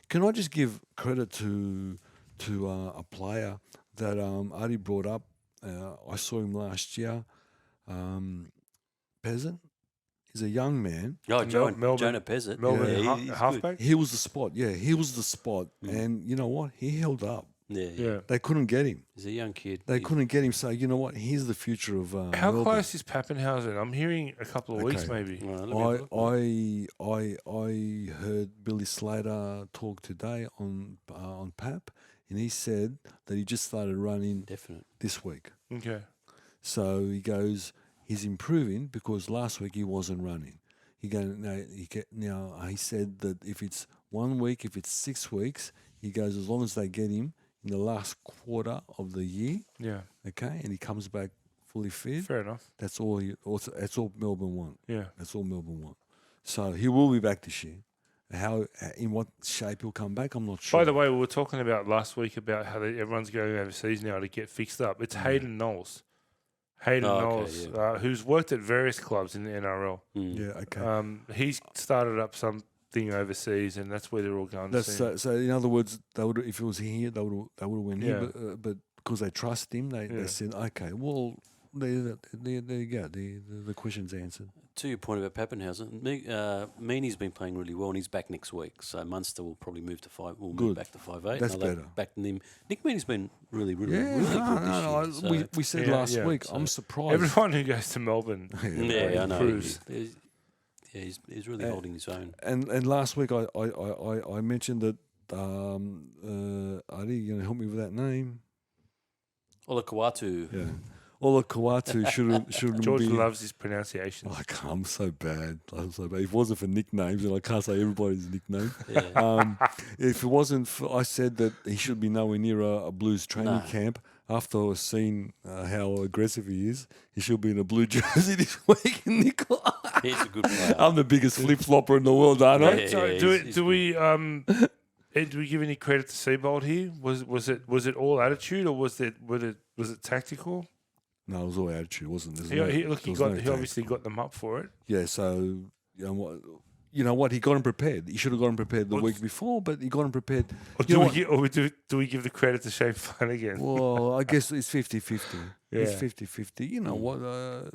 Can I just give credit to a player that Adi brought up I saw him last year. Peasant. He's a young man. Oh, Melbourne- Jonah Pezzett. Melbourne yeah, he's good. halfback. He was the spot. Yeah, he was the spot. And you know what? He held up. Yeah, Yeah. They couldn't get him. He's a young kid. They couldn't get him. So you know what? He's the future of How Melbourne. close is Pappenhausen? I'm hearing a couple of weeks Okay. maybe. Well, let me have a look. I heard Billy Slater talk today on Pap, and he said that he just started running Definite. this week. Okay. So he goes, he's improving because last week he wasn't running. He he said that if it's 1 week, if it's 6 weeks, he goes as long as they get him in the last quarter of the year, Yeah. okay, and he comes back fully fit. Fair enough. That's all. That's all Melbourne want. Yeah. That's all Melbourne want. So he will be back this year. How, in what shape he'll come back, I'm not sure. By the way, we were talking about last week about how everyone's going overseas now to get fixed up. It's Hayden Knowles. Hayden Oh, okay, Knowles, who's worked at various clubs in the NRL. yeah, okay. He's started up something overseas, and that's where they're all going. That's to see so. In other words, they would, if it was here, they would have went Yeah. here. But because they trust him, they Yeah. said, okay, well, there you go. The question's answered. To your point about Pappenhausen, Meany's been playing really well, and he's back next week. So Munster will probably move to 5. Will move Good. back to 5'8". That's and they'll better. Back to him. Nick Meany's been really good No, this year. we said Yeah, last yeah. week. So I'm surprised. everyone who goes to Melbourne. Yeah, I know. improves. He's really holding his own. And last week I mentioned that. Adi, you gonna help me with that name? Ola Kawatu. Yeah. Ola Kawatu should George be. loves his pronunciation. I'm so bad. If it wasn't for nicknames, and I can't say everybody's nickname. Yeah. If it wasn't for, I said that he should be nowhere near a Blues training No. camp. After seeing how aggressive he is, he should be in a blue jersey this week, Nicola. He's a good player. I'm the biggest flip flopper in the world, aren't I? Yeah. So he's do we give any credit to Seabold here? Was it all attitude, or was it tactical? No, it was all attitude, wasn't it? He obviously got them up for it. Yeah, so you know what? He got him prepared. He should have got him prepared the week before, but he got him prepared. Or You know what? do we give the credit to Shane Flanagan? Well, I guess it's 50-50. It's Yeah. 50-50. You know what?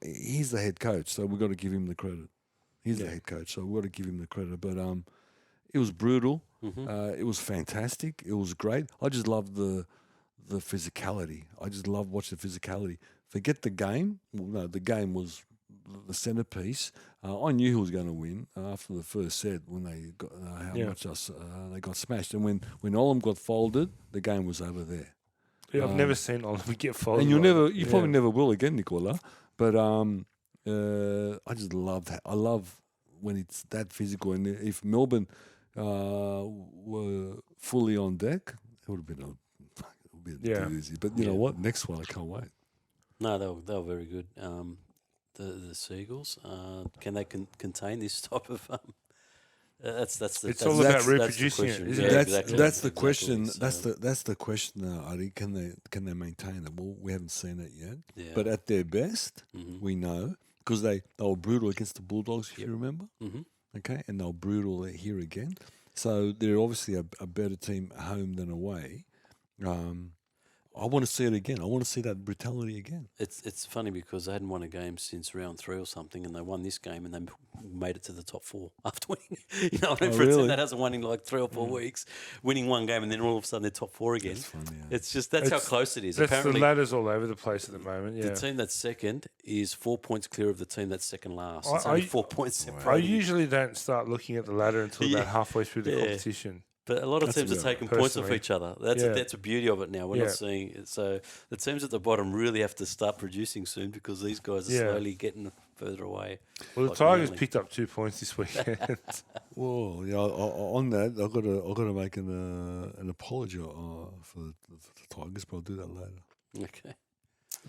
He's the head coach, so we've got to give him the credit. He's the head coach, so we've got to give him the credit. But it was brutal. It was fantastic. It was great. I just love the physicality. I just love watching the physicality. Forget the game. Well, no, the game was the centerpiece. I knew who was going to win after the first set when they got they got smashed. And when Olam got folded, the game was over there. Yeah, I've never seen Oliver get folded. And you like- probably never will again, Nicola. But I just love that. I love when it's that physical. And if Melbourne were fully on deck, it would have been too easy. But you know what? Next one, I can't wait. No, they were very good. The Seagulls, can they contain this type of? That's all about reproducing it, isn't it? That's the question. That's the question, Adi. Can they maintain it? Well, we haven't seen it yet. Yeah. But at their best, we know because they were brutal against the Bulldogs, if you remember. Mhm. Okay, and they were brutal here again. So they're obviously a better team at home than away. I want to see it again. I want to see that brutality again. It's funny because they hadn't won a game since round 3 or something, and they won this game and they made it to the top 4 after winning. You know, what I mean? For a team really? that hasn't won in like 3 or 4 weeks, winning one game and then all of a sudden they're top 4 again. That's fun, yeah. It's just how close it is. That's Apparently, the ladders all over the place at the moment. Yeah. the team that's second is 4 points clear of the team that's second last. It's I- only I- 4 points I separating. usually don't start looking at the ladder until about halfway through the Yeah. competition. But a lot of That's teams a are bit taking points off personally. each other. That's Yeah. that's the beauty of it now. We're Yeah. not seeing it. So the teams at the bottom really have to start producing soon because these guys are Yeah. slowly getting further away. Well, the Like Tigers Manly. picked up 2 points this weekend. Well, yeah. On that, I've got to make an apology for the Tigers, but I'll do that later. Okay.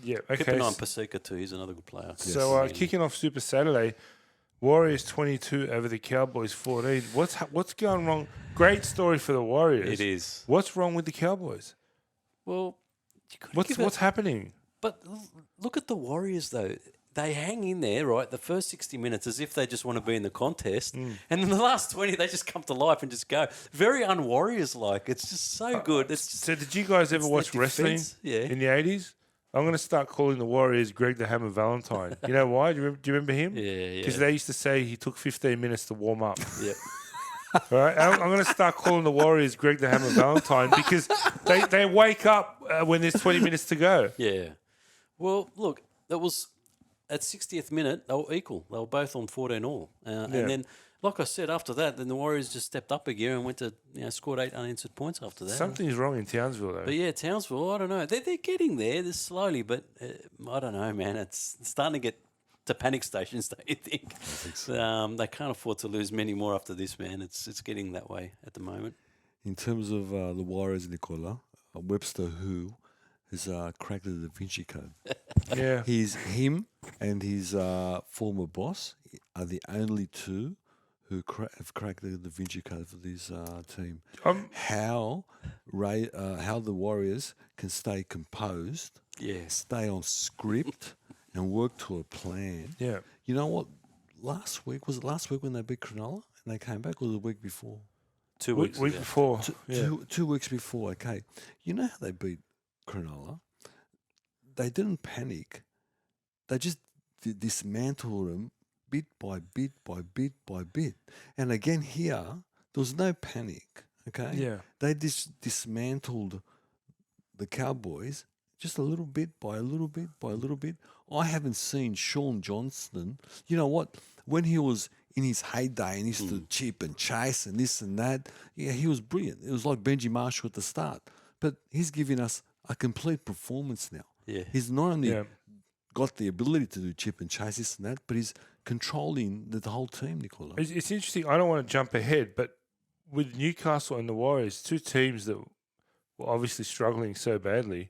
yeah. Keep Okay. an eye on Paseka too. He's another good player. So kicking off Super Saturday, Warriors 22 over the Cowboys 14. What's going wrong? Great story for the Warriors. It is. What's wrong with the Cowboys? Well, you gotta give What's it, happening? but look at the Warriors though. They hang in there, right? The first 60 minutes as if they just want to be in the contest. And then the last 20, they just come to life and just go. Very un-Warriors-like. It's just so good. It's just, So did you guys ever it's watch their wrestling defense, yeah. in the 80s? I'm going to start calling the Warriors Greg the Hammer Valentine. You know why? Do you remember him? Yeah, Because yeah. they used to say he took 15 minutes to warm up. Yeah. All right, I'm going to start calling the Warriors Greg the Hammer Valentine because they wake up when there's 20 minutes to go. Yeah. Well, look, that was at 60th minute, they were equal. They were both on 14 all. Yeah. And then, like I said, after that, then the Warriors just stepped up a gear and went to, scored 8 unanswered points after that. Something's wrong in Townsville, though. But yeah, Townsville, I don't know. They're getting there. They're slowly, but I don't know, man. It's starting to get to panic stations, don't you think? They can't afford to lose many more after this, man. It's getting that way at the moment. In terms of the Warriors, Nicola, Webster Who has cracked the Da Vinci Code. Yeah. Him and his former boss are the only two who have cracked the Da Vinci Code for this team. How the Warriors can stay composed, stay on script, and work to a plan. Yeah. You know what? Was it last week when they beat Cronulla and they came back, or the week before? 2 weeks Week ago. before. Yeah. 2 weeks before. Okay, you know how they beat Cronulla? They didn't panic. They just dismantled them bit by bit by bit by bit. And again here, there was no panic. Okay. Yeah. They dismantled the Cowboys just a little bit by a little bit by a little bit. I haven't seen Sean Johnston. You know what? When he was in his heyday and he used to chip and chase and this and that, yeah, he was brilliant. It was like Benji Marshall at the start. But he's giving us a complete performance now. Yeah. He's not only Yeah. got the ability to do chip and chase this and that, but he's controlling the whole team, Nicola. It's interesting. I don't want to jump ahead, but with Newcastle and the Warriors, two teams that were obviously struggling so badly,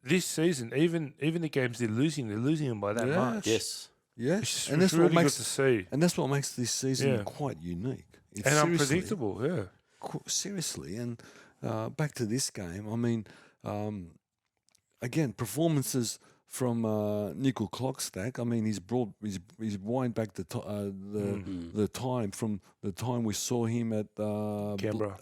this season, even the games they're losing them by that Yeah. much. Yes. Yeah, It's and that's really what makes good to see. and that's what makes this season Yeah. quite unique. It's And seriously- unpredictable, yeah. Seriously, and back to this game. I mean, again, performances from Nickel Clockstack. I mean, he's wind back the time from the time we saw him at Canberra.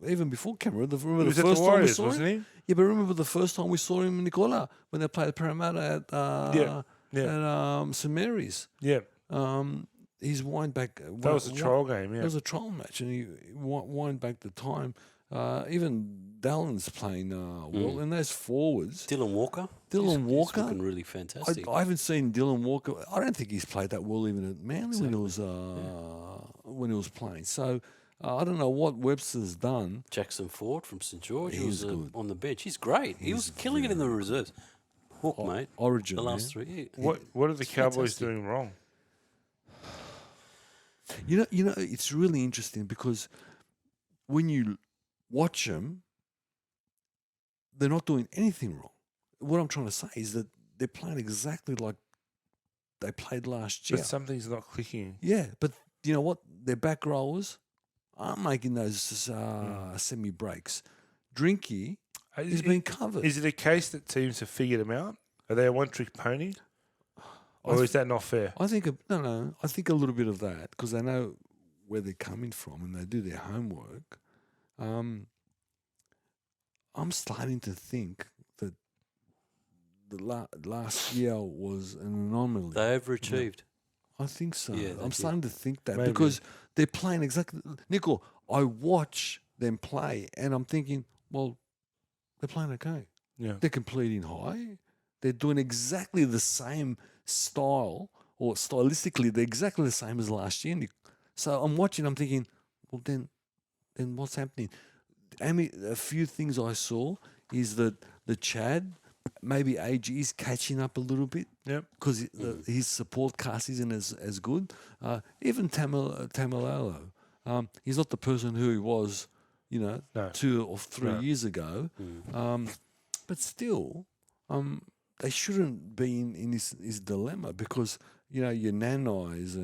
Even before Canberra. Remember He was the at first the time we Warriors, saw wasn't him? he? Yeah, but remember the first time we saw him in Nicola when they played Parramatta at St Mary's. Yeah. He's wind back. That was a trial game, It yeah. was a trial match, and he wind back the time. Even Dallin's playing well, and those forwards. Dylan Walker. Dylan He's Walker? looking really fantastic. I haven't seen Dylan Walker. I don't think he's played that well even at Manly when he was playing. So I don't know what Webster's done. Jackson Ford from St George He was was good. on the bench. He's great. He was killing it in the reserves. Hook, mate. Origin, The last man. 3 years. What are the Cowboys fantastic. doing wrong? You know, it's really interesting because when you watch them, they're not doing anything wrong. What I'm trying to say is that they're playing exactly like they played last year. But something's not clicking. Yeah, but you know what? Their back rowers aren't making those semi breaks. Drinky Is is it- being covered. Is it a case that teams have figured them out? Are they a one-trick pony? Or is that not fair? I think no. I think a little bit of that because they know where they're coming from and they do their homework. I'm starting to think that the last year was an anomaly. They overachieved. I think so. Yeah, they I'm did. starting to think that Maybe. because they're playing exactly. Nickel, I watch them play and I'm thinking, well, they're playing okay. Yeah. They're completing high. They're doing exactly the same style, or stylistically, they're exactly the same as last year. So I'm watching. I'm thinking, well, then what's happening? A few things I saw is that the Chad, maybe AG is catching up a little bit Yep. because his support cast isn't as good. Even Tamalolo, he's not the person who he was, No. 2 or 3 No. years ago. But still, they shouldn't be in this dilemma because your Nanais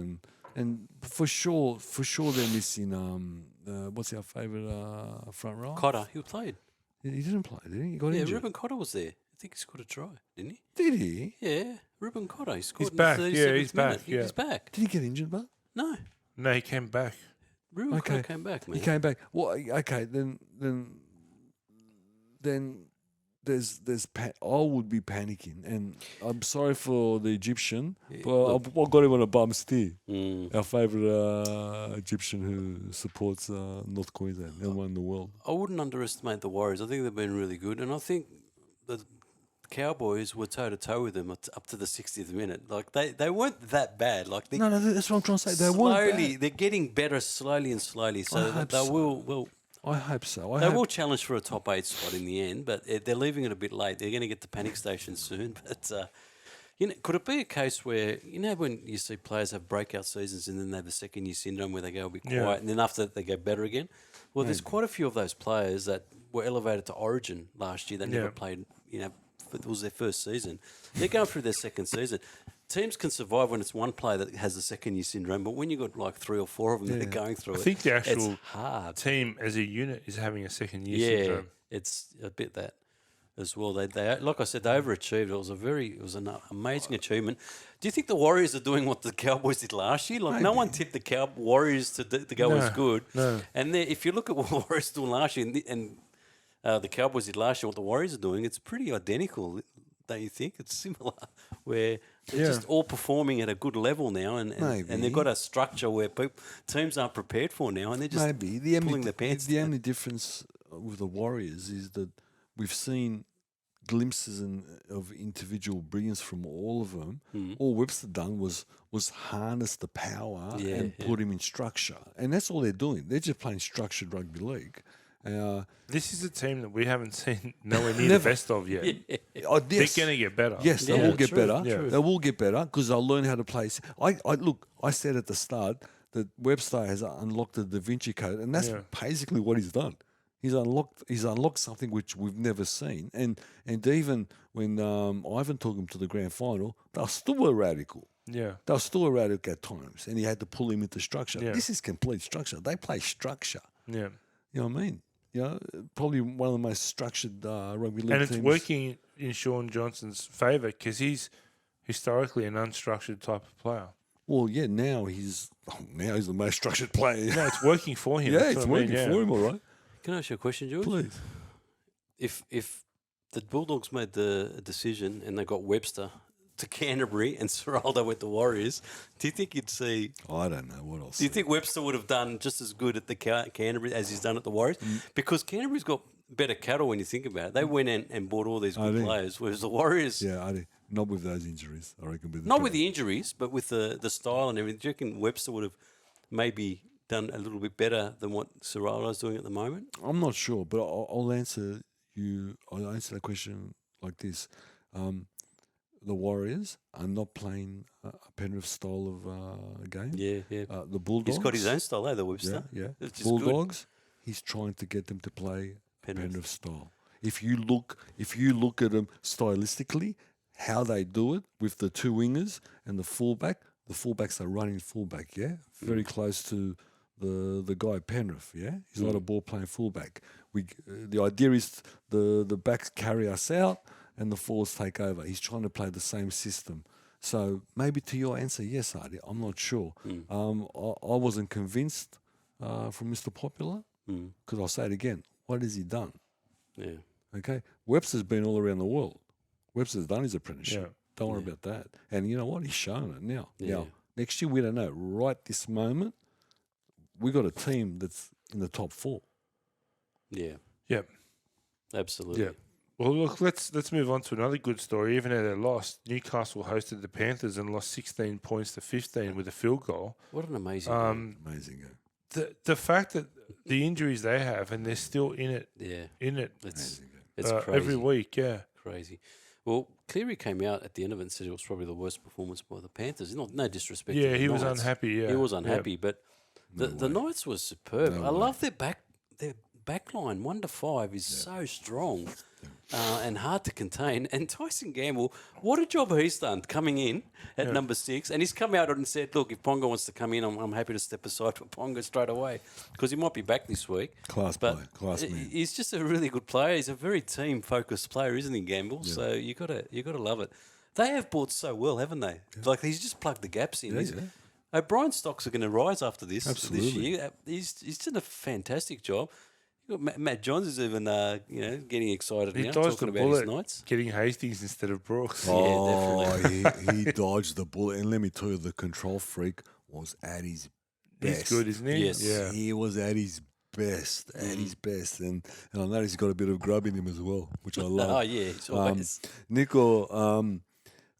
and for sure they're missing. What's our favourite front row? Cotter, he played. He didn't play, did he? He got Yeah, injured. Ruben Cotter was there. I think he scored a try, didn't he? Did he? Yeah, Ruben Cotter. He scored back, in the yeah, 37th he's back, minute. yeah. He's back. Did he get injured, but? No, No, he came back. Ruben Okay. Cotter came back, man. He came back. Well, okay, then I would be panicking, and I'm sorry for the Egyptian, but I've got him on a bum steer. Our favourite Egyptian who supports North Queensland, number one in the world. I wouldn't underestimate the Warriors. I think they've been really good, and I think the Cowboys were toe to toe with them up to the 60th minute. Like they weren't that bad. Like they No, that's what I'm trying to say. They weren't slowly, bad. they're getting better slowly and slowly. So hope they so. will. I hope so. They will challenge for a top 8 spot in the end, but they're leaving it a bit late. They're going to get to panic station soon. But could it be a case where when you see players have breakout seasons and then they have a second year syndrome where they go a bit quiet and then after that they go better again? Well, there's quite a few of those players that were elevated to Origin last year that never played. It was their first season. They're going through their second season. Teams can survive when it's one player that has a second year syndrome, but when you've got like 3 or 4 of them that are going through I think the it's actual hard. team as a unit is having a second year Yeah, syndrome. it's a bit that as well. They like I said, they overachieved. It was an amazing achievement. Do you think the Warriors are doing what the Cowboys did last year? Like no one tipped the Warriors to go as good. No. And if you look at what the Warriors doing last year and the Cowboys did last year, what the Warriors are doing, it's pretty identical. Don't you think it's similar? Where they're just all performing at a good level now, and they've got a structure where teams aren't prepared for now, and they're just pulling their pants The down. only difference with the Warriors is that we've seen glimpses of individual brilliance from all of them. All Webster done was harness the power and put him in structure, and that's all they're doing. They're just playing structured rugby league. This is a team that we haven't seen nowhere near the best of yet. They're going to get better. Yes, they Yeah, will get true, better. true. They will get better because they'll learn how to play. I said at the start that Webster has unlocked the Da Vinci Code, and that's basically what he's done. He's unlocked something which we've never seen. And even when Ivan took him to the grand final, they were still a radical. Yeah. They were still erratic at times, and he had to pull him into structure. Yeah. This is complete structure. They play structure. Yeah. You know what I mean? Probably one of the most structured rugby league And teams. it's working in Sean Johnson's favour because he's historically an unstructured type of player. Well, yeah. Now he's the most structured player. No, it's working for him. Yeah, That's it's what I mean, working for him, all right. Can I ask you a question, George? Please. If the Bulldogs made the decision and they got Webster to Canterbury and Serraldo went to Warriors, do you think you'd see? I don't know what else. Do you think Webster would have done just as good at the Canterbury as he's done at the Warriors? Because Canterbury's got better cattle when you think about it. They went in and bought all these good players, whereas the Warriors, Yeah, not with those injuries. I reckon. not with the injuries, but with the style and everything. Do you reckon Webster would have maybe done a little bit better than what Serraldo's doing at the moment? I'm not sure, but I'll answer you. I'll answer that question like this. The Warriors are not playing a Penrith style of game. Yeah. The Bulldogs. He's got his own style, the Webster. Yeah. Which is good. Bulldogs. He's trying to get them to play Penrith. Penrith style. If you look at them stylistically, how they do it with the two wingers and the fullbacks are running fullback. Yeah, very close to the guy at Penrith. Yeah, he's not a ball playing fullback. The idea is the backs carry us out and the forwards take over. He's trying to play the same system. So maybe to your answer, yes, Artie, I'm not sure. I wasn't convinced from Mr. Popular because I'll say it again. What has he done? Yeah. Okay, Webster's been all around the world. Webster's done his apprenticeship. Yeah. Don't worry about that. And you know what? He's shown it now. Yeah. Now, next year, we don't know. Right this moment, we got a team that's in the top 4. Yeah. Yep. Absolutely. Yeah. Well, look, let's move on to another good story. Even though they lost, Newcastle hosted the Panthers and lost 16 points to 15 with a field goal. What an amazing game. Amazing game. The fact that the injuries they have and they're still in it, It's crazy. every week, yeah. Crazy. Well, Cleary came out at the end of it and said it was probably the worst performance by the Panthers. No disrespect. Yeah, to the he was Knights. unhappy. Yeah, He was Yeah. unhappy, but the Knights was superb. I love their back line. 1 to 5 is so strong and hard to contain. And Tyson Gamble, what a job he's done coming in at number 6. And he's come out and said, look, if Ponga wants to come in, I'm happy to step aside for Ponga straight away because he might be back this week. Class player, class man. He's just a really good player. He's a very team-focused player, isn't he, Gamble? Yeah. So you gotta love it. They have bought so well, haven't they? Like he's just plugged the gaps in. O'Brien's stocks are going to rise after this Absolutely. year. He's done a fantastic job. Matt Johns is even, getting excited He now, dodged talking the about his bullet, nights. getting Hastings instead of Brooks. He dodged the bullet, and let me tell you, the control freak was at his best. He's good, isn't he? Yes. Yeah. He was at his best, and I know he's got a bit of grub in him as well, which I love. Oh, yeah, he's always. Nico,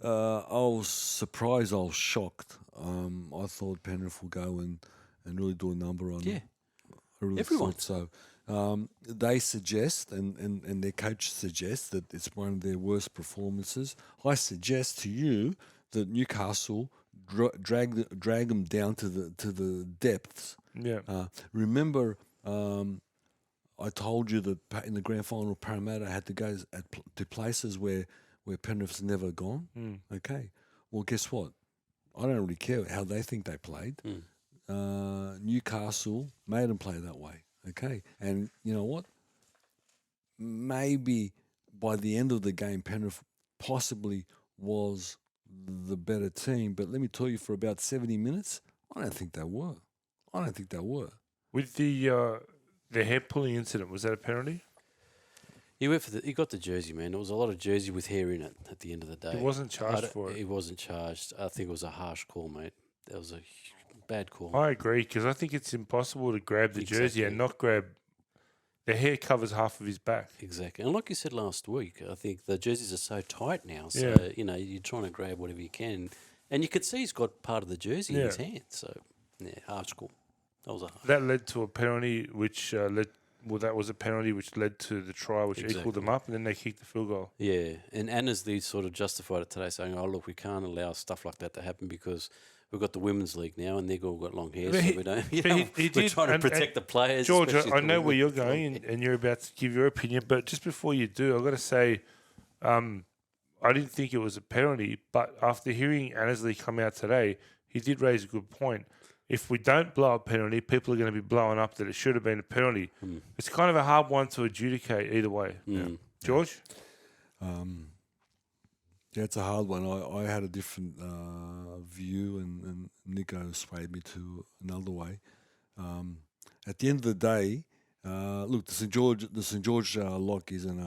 I was surprised. I was shocked. I thought Penrith would go and really do a number on Yeah. him. I really Everyone. thought so. They suggest, and their coach suggests, that it's one of their worst performances. I suggest to you that Newcastle drag them down to the depths. Yeah. Remember, I told you that in the grand final, Parramatta had to go to places where Penrith's never gone. Okay, well, guess what? I don't really care how they think they played. Newcastle made them play that way. Okay, and you know what? Maybe by the end of the game, Penrith possibly was the better team. But let me tell you, for about 70 minutes, I don't think they were. With the hair pulling incident, was that a penalty? He got the jersey, man. There was a lot of jersey with hair in it at the end of the day. He wasn't charged for it. He wasn't charged. I think it was a harsh call, mate. That was a bad call. I agree, because I think it's impossible to grab the jersey and not grab. The hair covers half of his back. Exactly. And like you said last week, I think the jerseys are so tight now. So, you're trying to grab whatever you can. And you could see he's got part of the jersey in his hand. So, harsh call. That led to a penalty, which that was a penalty which led to the try, which equaled them up, and then they kicked the field goal. Yeah, and Annesley sort of justified it today, saying, "Oh, look, we can't allow stuff like that to happen because we've got the women's league now, and they've all got long hair, so we don't. We're trying to protect the players." George, especially I the know where women. you're going, and you're about to give your opinion, but just before you do, I've got to say, I didn't think it was a penalty, but after hearing Annesley come out today, he did raise a good point. If we don't blow a penalty, people are going to be blowing up that it should have been a penalty. It's kind of a hard one to adjudicate either way. George? Yeah, it's a hard one. I had a different view, and Nico swayed me to another way. At the end of the day, look, the St George lock isn't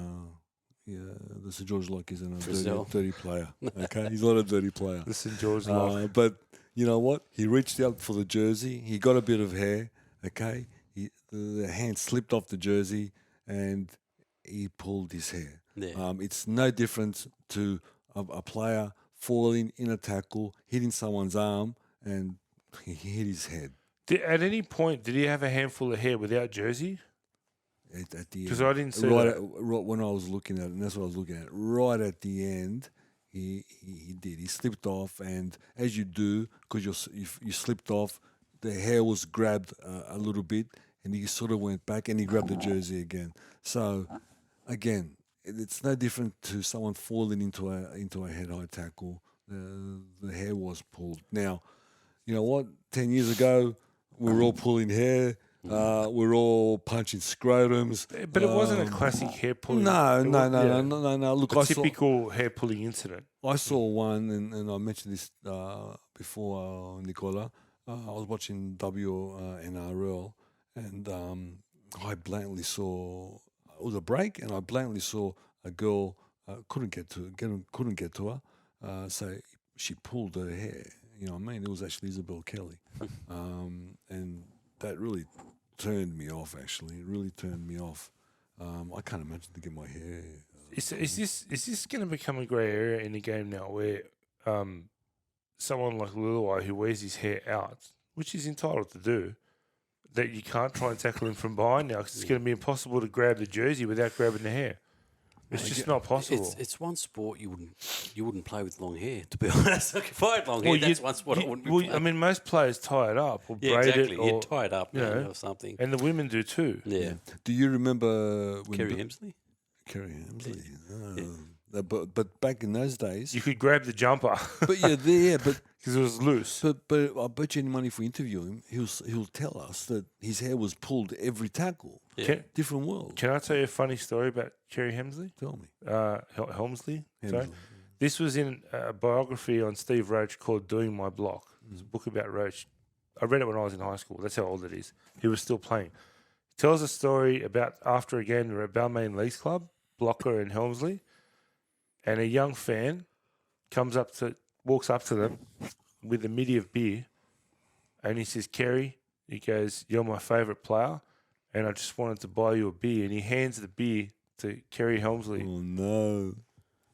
the St George lock isn't a dirty player. Okay, he's not a dirty player. The St George lock. But you know what? He reached out for the jersey. He got a bit of hair. Okay, the hand slipped off the jersey, and he pulled his hair. Yeah. It's no different to a player falling in a tackle, hitting someone's arm, and he hit his head. At any point, did he have a handful of hair without jersey? At the end. Because I didn't see right that. when I was looking at it, and that's what I was looking at. Right at the end, he did. He slipped off, and as you do, because you slipped off, the hair was grabbed a little bit, and he sort of went back, and he grabbed the jersey again. So, again, it's no different to someone falling into a head-high tackle. The hair was pulled. Now, you know what? 10 years ago, we were all pulling hair. We're all punching scrotums. But it wasn't a classic hair pulling. No. Look, A typical hair pulling incident. I saw one, and I mentioned this before, Nicola. I was watching WNRL, and I blatantly saw it was a break, and I blatantly saw a girl couldn't get to her, so she pulled her hair. You know what I mean? It was actually Isabel Kelly, and that really turned me off. Actually, it really turned me off. I can't imagine to get my hair. Is this going to become a grey area in the game now, where someone like Luluai who wears his hair out, which he's entitled to do, that you can't try and tackle him from behind now because it's going to be impossible to grab the jersey without grabbing the hair. It's just not possible. It's one sport you wouldn't play with long hair, to be honest. Like if I had long hair, that's one sport I wouldn't be playing. I mean, most players tie it up or braid exactly. it. Or, You tie it up, or something. And the women do too. Yeah. Do you remember when Kerry Hemsley? Kerry Hemsley. But back in those days, You could grab the jumper but yeah, there, but because it was loose. But I bet you any money if we interview him, he'll tell us that his hair was pulled every tackle. Yeah. Different world. Can I tell you a funny story about Kerry Hemsley? Tell me. Helmsley. Sorry. Hemsley. This was in a biography on Steve Roach called Doing My Block. It's a book about Roach. I read it when I was in high school. That's how old it is. He was still playing. tells a story about after a game at Balmain Leagues Club, Blocker and Helmsley, and a young fan walks up to them with a middy of beer, and he says, "Kerry," he goes, "you're my favourite player, and I just wanted to buy you a beer." And he hands the beer to Kerry Helmsley. Oh no!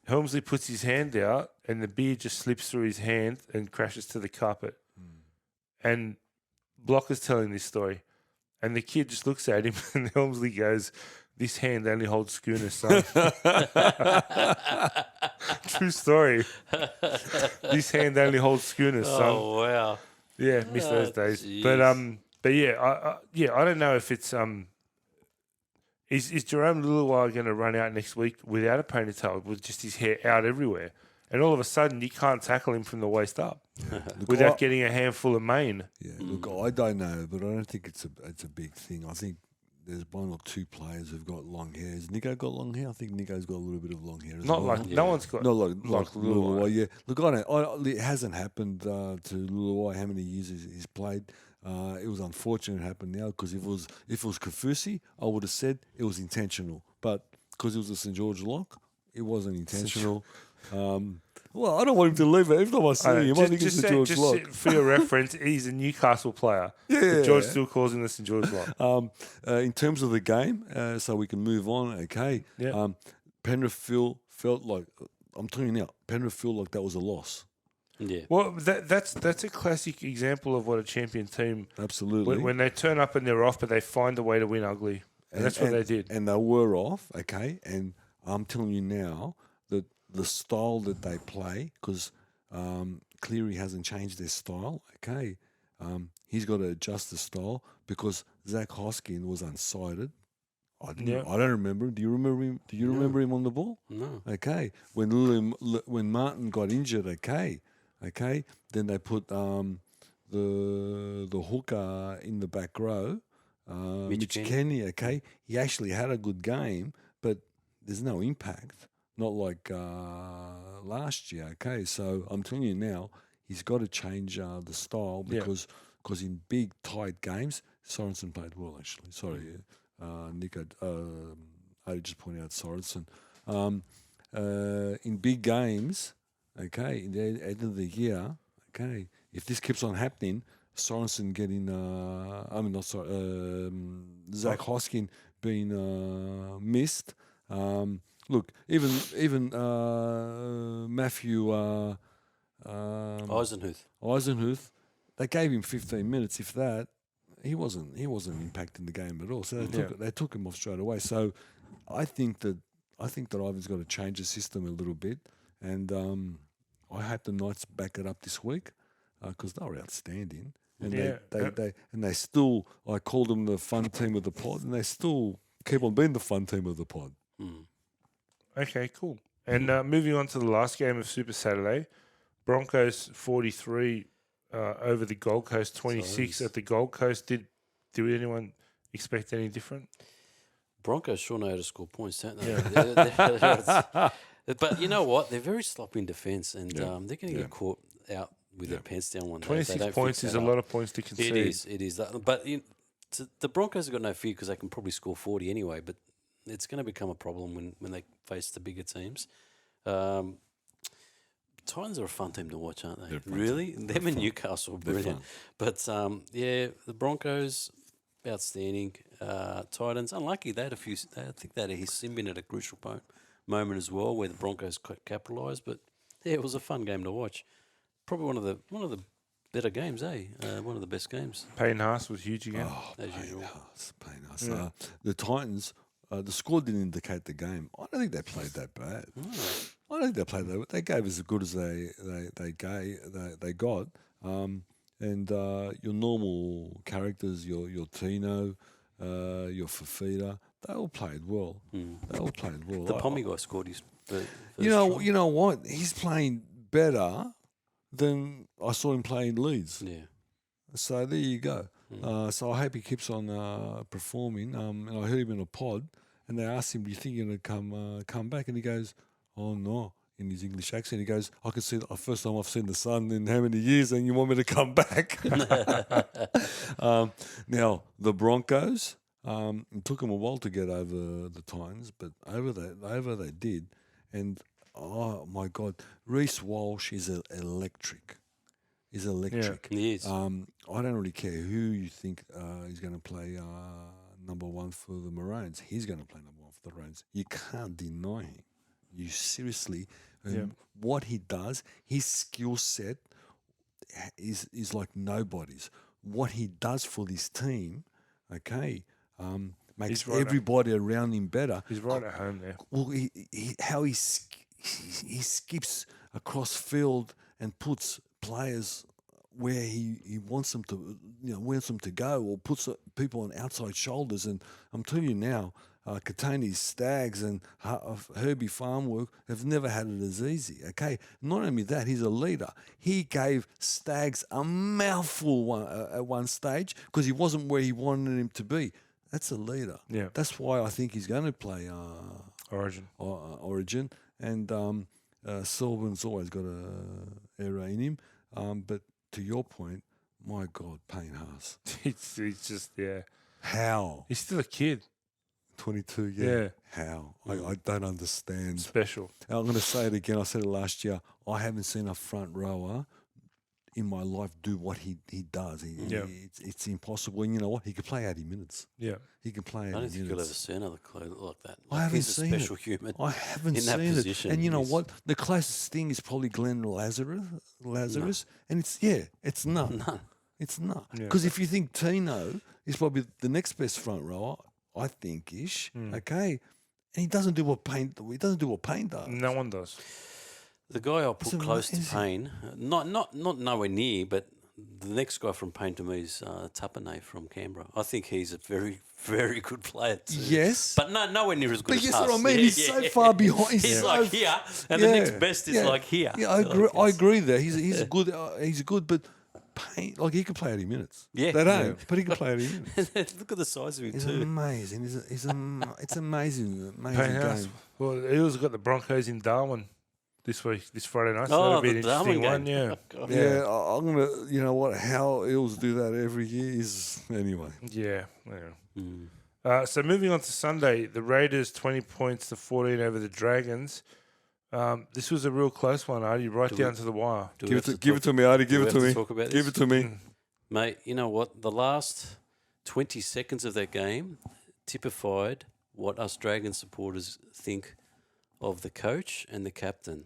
Helmsley puts his hand out, and the beer just slips through his hand and crashes to the carpet. And Blocker's telling this story, and the kid just looks at him, and Helmsley goes, "This hand only holds schooners, son." True story. This hand only holds schooners, son. Oh wow! Yeah, miss those days. jeez. But yeah, I don't know if it's Is Jerome Luluai going to run out next week without a ponytail, with just his hair out everywhere, and all of a sudden you can't tackle him from the waist up without getting a handful of mane? Yeah, look, I don't know, but I don't think it's a big thing. I think there's one or two players who've got long hair. Has Nico got long hair? I think Nico's got a little bit of long hair as Not well. like no one's got. Not like Luluai. Luluai. Yeah, look, it hasn't happened to Luluai. How many years he's played? It was unfortunate it happened now, because if it was Kafusi, I would have said it was intentional. But because it was a St George lock, it wasn't intentional. Well, I don't want him to leave it. Every time I see him, I think it's St George lock. For your reference, he's a Newcastle player. Yeah, But George still calls him the St George lock. In terms of the game, so we can move on. Okay. Yeah. Penrith felt like, I'm telling you now, Penrith felt like that was a loss. Yeah. Well, that's a classic example of what a champion team. Absolutely. When they turn up and they're off, but they find a way to win ugly, and that's what they did. And they were off, okay. And I'm telling you now that the style that they play, because Cleary hasn't changed their style, okay. He's got to adjust the style, because Zach Hoskin was unsighted. I don't remember him. Do you remember him? Do you remember him on the ball? No. Okay. When Martin got injured, okay, then they put the hooker in the back row, Mitch Kenny. Okay, he actually had a good game, but there's no impact, not like last year. Okay, so I'm telling you now, he's got to change the style, because in big tight games, Sorensen played well actually. Sorry, Nico. I just pointed out Sorensen. In big games, okay, in the end of the year, okay, if this keeps on happening, Sorensen getting, Zach Hoskin being missed. Look, even Matthew Eisenhuth, they gave him 15 minutes, if that. He wasn't impacting the game at all. So they took him off straight away. So I think that Ivan's got to change the system a little bit, and I hope the Knights back it up this week, because they were outstanding. And they still, I called them the fun team of the pod, and they still keep on being the fun team of the pod. Okay, cool. And moving on to the last game of Super Saturday, Broncos 43 over the Gold Coast 26 at the Gold Coast. Did anyone expect any different? Broncos sure know how to score points, don't they? But you know what? They're very sloppy in defence, and they're going to get caught out with their pants down one day. 26 points is a lot of points to concede. It is. But the Broncos have got no fear, because they can probably score 40 anyway, but it's going to become a problem when they face the bigger teams. Titans are a fun team to watch, aren't they? Really? Them and Newcastle are brilliant. But, the Broncos, outstanding. Titans, unlucky. They had I think they had a Simbin at a crucial moment as well, where the Broncos capitalised. But, yeah, it was a fun game to watch. Probably one of the better games, eh? One of the best games. Payne Haas was huge again. As usual. Payne Haas. The Titans, the score didn't indicate the game. I don't think they played that bad. I don't think they played that. They gave as good as they got. And your normal characters, your Tino, your Fafita, they all played well. The Pommy guy scored his first you know what? He's playing better than I saw him play in Leeds. Yeah. So there you go. So I hope he keeps on performing. And I heard him in a pod, and they asked him, "Do you think you're going to come back?" And he goes, "Oh no," in his English accent. He goes, "I can see the first time I've seen the sun in how many years, and you want me to come back?" Now the Broncos, It took them a while to get over the Titans, but over they did. And oh my God, Reece Walsh is electric. He's electric. He is. I don't really care who you think is going to play number one for the Maroons. He's going to play number one for the Maroons. You can't deny him. You seriously, what he does, his skill set is like nobody's. What he does for this team, okay, makes He's right everybody around him better. He's right at home there. Well, he skips across field and puts players where he wants them to, wants them to go, or puts people on outside shoulders. And I'm telling you now, Katani's Stags and Herbie Farmwork have never had it as easy. Okay, not only that, he's a leader. He gave Stags a mouthful at one stage because he wasn't where he wanted him to be. That's a leader. Yeah. That's why I think he's going to play Origin. and Sylvan's always got a error in him. But to your point, my God, Payne Haas. He's just, How? He's still a kid. 22, Yeah. How? I don't understand. Special. I'm going to say it again. I said it last year. I haven't seen a front rower in my life do what he does. It's impossible. And you know what? He could play 80 minutes. Yeah. He can play 80 I don't minutes. think you'll ever see another clue like that. I haven't he's seen a special it. human. I haven't in that seen position. it. And you know He's- what? The closest thing is probably Glenn Lazarus. And it's not. None. It's not. Yeah. Because if you think Tino is probably the next best front rower, I think ish. Okay. And he doesn't do what Payne does. No one does. The guy I'll put It's close to amazing. Payne, not nowhere near, but the next guy from Payne to me is Tapane from Canberra. I think he's a very, very good player too. Yes. But nowhere near as good But as yes, us. what I mean. He's so far behind. He's so like here, and the next best is like here. Yeah, I agree. Like, I agree there. He's good. He's good, but Payne, like he can play 80 minutes. Yeah. They don't, but he can play 80 minutes. Look at the size of him He's too. amazing. It's amazing. Payne Amazing Haas. game. Well, Eels got the Broncos in Darwin this Friday night. So Oh, that'll be an the Darwin interesting one. game. Yeah. Oh, God. Yeah, I'm gonna. You know what? How Eels do that every year is anyway. Yeah. Mm. So moving on to Sunday, the Raiders 20 points to 14 over the Dragons. This was a real close one, Artie, right down to the wire. Do we Give have it to talk- me, Artie. do Give we it have to me. talk about Give this? it to me. Mate, you know what? The last 20 seconds of that game typified what us Dragon supporters think of the coach and the captain.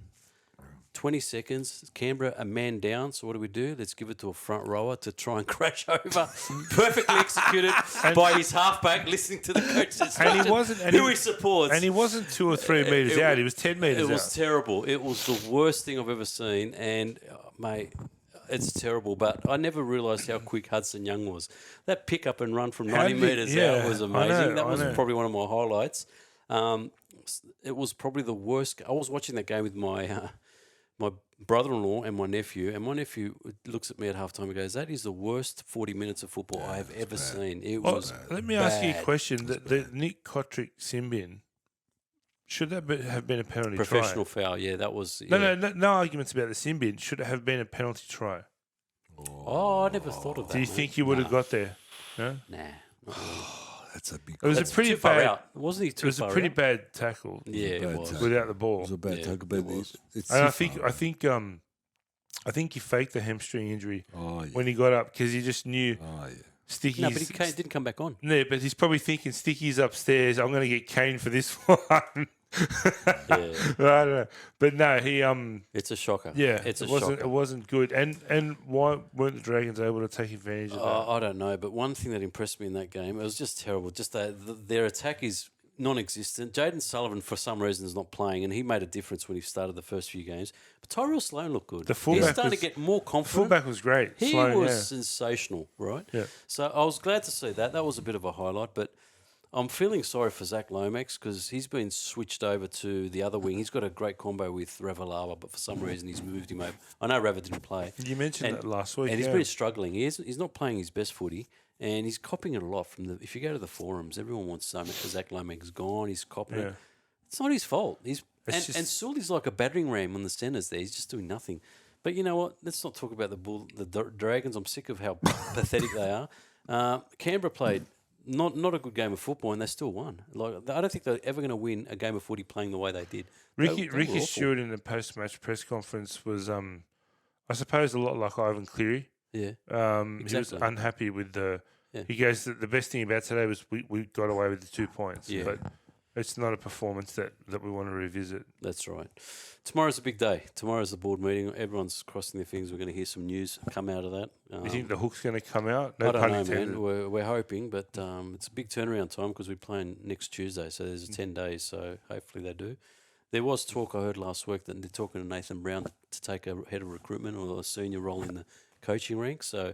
20 seconds, Canberra, a man down. So what do? Let's give it to a front rower to try and crash over. Perfectly executed by his halfback, listening to the coach's instruction, who he supports. And he wasn't 2 or 3 meters out. He was 10 meters It out. was terrible. It was the worst thing I've ever seen. And, mate, it's terrible. But I never realised how quick Hudson Young was. That pick up and run from How 90 did he- metres yeah, out was I amazing. know, That I was know. probably one of my highlights. It was probably the worst. I was watching that game with my brother-in-law and my nephew looks at me at halftime and goes, "That is the worst 40 minutes of football I have ever seen." It Well, was let me ask you a bad. question. The Nick Kotrick Symbian, should that have been a penalty Professional try? foul, yeah, that was... No, yeah. no arguments about the Symbian. Should it have been a penalty try? Oh, I never thought of that. Do you mate. think you would have got there? No? Nah. not really. That's a big. It was That's a pretty too far bad. out. Wasn't he It too was a far pretty out? bad tackle Yeah, it bad was. tackle. without the It ball. was a bad Yeah, tackle, but it was. it's. And too I far. think he faked the hamstring injury Oh yeah. when he got up because he just knew Oh yeah. Sticky's. No, but he didn't come back on. No, but he's probably thinking Sticky's upstairs. I'm going to get caned for this one. Yeah. I don't know, but no, he It's a shocker. yeah, It's a it wasn't shocker. it wasn't good. And why weren't the Dragons able to take advantage of that? I don't know, but one thing that impressed me in that game, it was just terrible. Just their attack is non-existent. Jaden Sullivan, for some reason, is not playing, and he made a difference when he started the first few games. But Tyrell Sloan looked good. The He's fullback starting was- to get more The confident. fullback was great. He Sloan, was yeah. sensational, right? Yeah. So I was glad to see that. That was a bit of a highlight, but I'm feeling sorry for Zach Lomax because he's been switched over to the other wing. He's got a great combo with Ravalawa, but for some reason he's moved him over. I know Rava didn't play. You mentioned And- that last week. And he's yeah. been struggling. He's not playing his best footy, and he's copying it a lot from the. If you go to the forums, everyone wants Zach Lomax gone. He's copying Yeah. it. It's not his fault. It's And just- Sully's like a battering ram on the centres there. He's just doing nothing. But you know what? Let's not talk about the Dragons. I'm sick of how pathetic they are. Canberra played not a good game of football, and they still won. Like I don't think they're ever going to win a game of footy playing the way they did. They were Ricky awful. Stewart in the post-match press conference was, I suppose, a lot like Ivan Cleary. Yeah, He was Exactly. unhappy with the. Yeah. He goes, the best thing about today was we got away with the 2 points. Yeah. But it's not a performance that we want to revisit. that's right. Tomorrow's a big day. Tomorrow's the board meeting. Everyone's crossing their fingers. We're going to hear some news come out of that. You think the hook's going to come out? No I don't pun know, intended. man. We're hoping, but it's a big turnaround time because we're playing next Tuesday, so there's 10 days. So hopefully they do. There was talk I heard last week that they're talking to Nathan Brown to take a head of recruitment or a senior role in the coaching ranks. So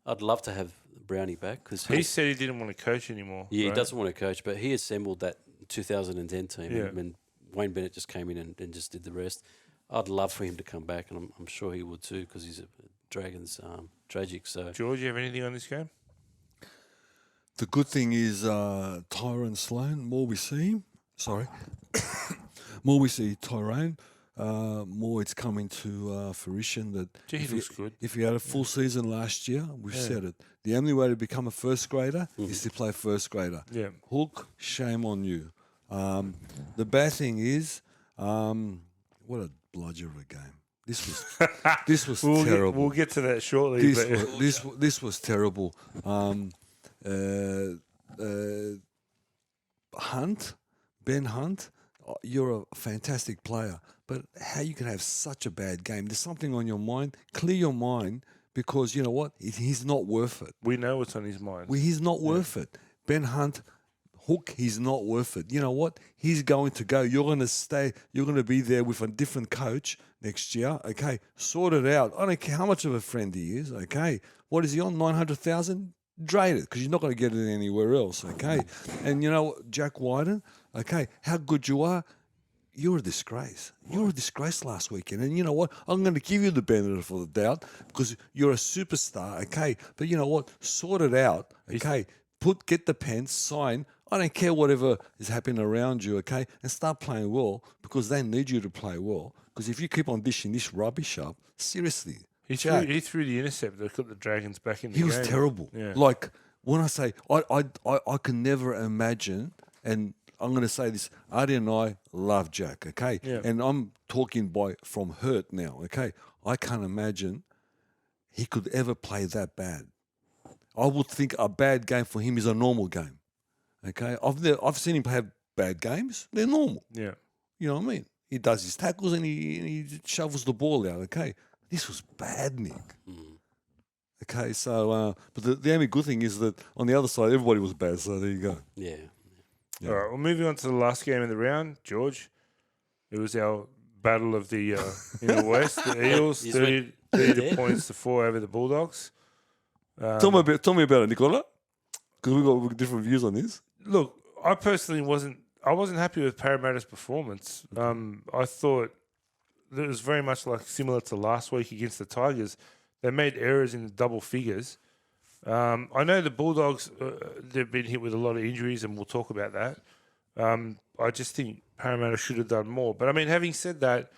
I'd love to have Brownie back because He said he didn't want to coach anymore. he right? doesn't want to coach, but he assembled that 2010 team, Yeah. and Wayne Bennett just came in and just did the rest. I'd love for him to come back, and I'm sure he would too because he's a Dragons tragic. So George, you have anything on this game? The good thing is Tyrone Sloan, more we see him, more we see Tyrone, more it's coming to fruition that Gee, he if looks good. If you had a full season last year, we've said it. The only way to become a first grader is to play first grader. Yeah. Hook, shame on you. The bad thing is, what a bludger of a game. This was terrible. We'll get to that shortly. This was terrible. Ben Hunt, you're a fantastic player, but how you can have such a bad game? There's something on your mind. Clear your mind because you know what? He's not worth it. we know what's on his mind. He's not worth it. Ben Hunt, Hook, he's not worth it. You know what? He's going to go. You're going to stay. You're going to be there with a different coach next year. Okay, sort it out. I don't care how much of a friend he is. Okay, what is he on? 900,000. Drain it because you're not going to get it anywhere else. Okay, and you know Jack Wyden. Okay, how good you are. You're a disgrace. You're a disgrace last weekend. And you know what? I'm going to give you the benefit of the doubt because you're a superstar, okay? But you know what? Sort it out, okay? Get the pen, sign. I don't care whatever is happening around you, okay? And start playing well because they need you to play well. Because if you keep on dishing this rubbish up, seriously, He Jack, threw the intercept that put the Dragons back in the he game. was terrible. Yeah. Like when I say I can never imagine, and I'm going to say this: Artie and I love Jack, okay, Yeah. and I'm talking from hurt now, okay. I can't imagine he could ever play that bad. I would think a bad game for him is a normal game, okay. I've seen him have bad games; they're normal. Yeah. You know what I mean? He does his tackles and he shovels the ball out, okay. This was bad, Nick. Okay, so but the only good thing is that on the other side, everybody was bad. So there you go. yeah, Yeah. All right. Well, moving on to the last game of the round, George. It was our battle of the in the West. The Eels, You 30 there. points to 4 over the Bulldogs. Tell me about it, Nicola, because we've got different views on this. Look, I personally wasn't happy with Parramatta's performance. I thought that it was very much like similar to last week against the Tigers. They made errors in the double figures. I know the Bulldogs, they've been hit with a lot of injuries, and we'll talk about that. I just think Parramatta should have done more. But, I mean, having said that,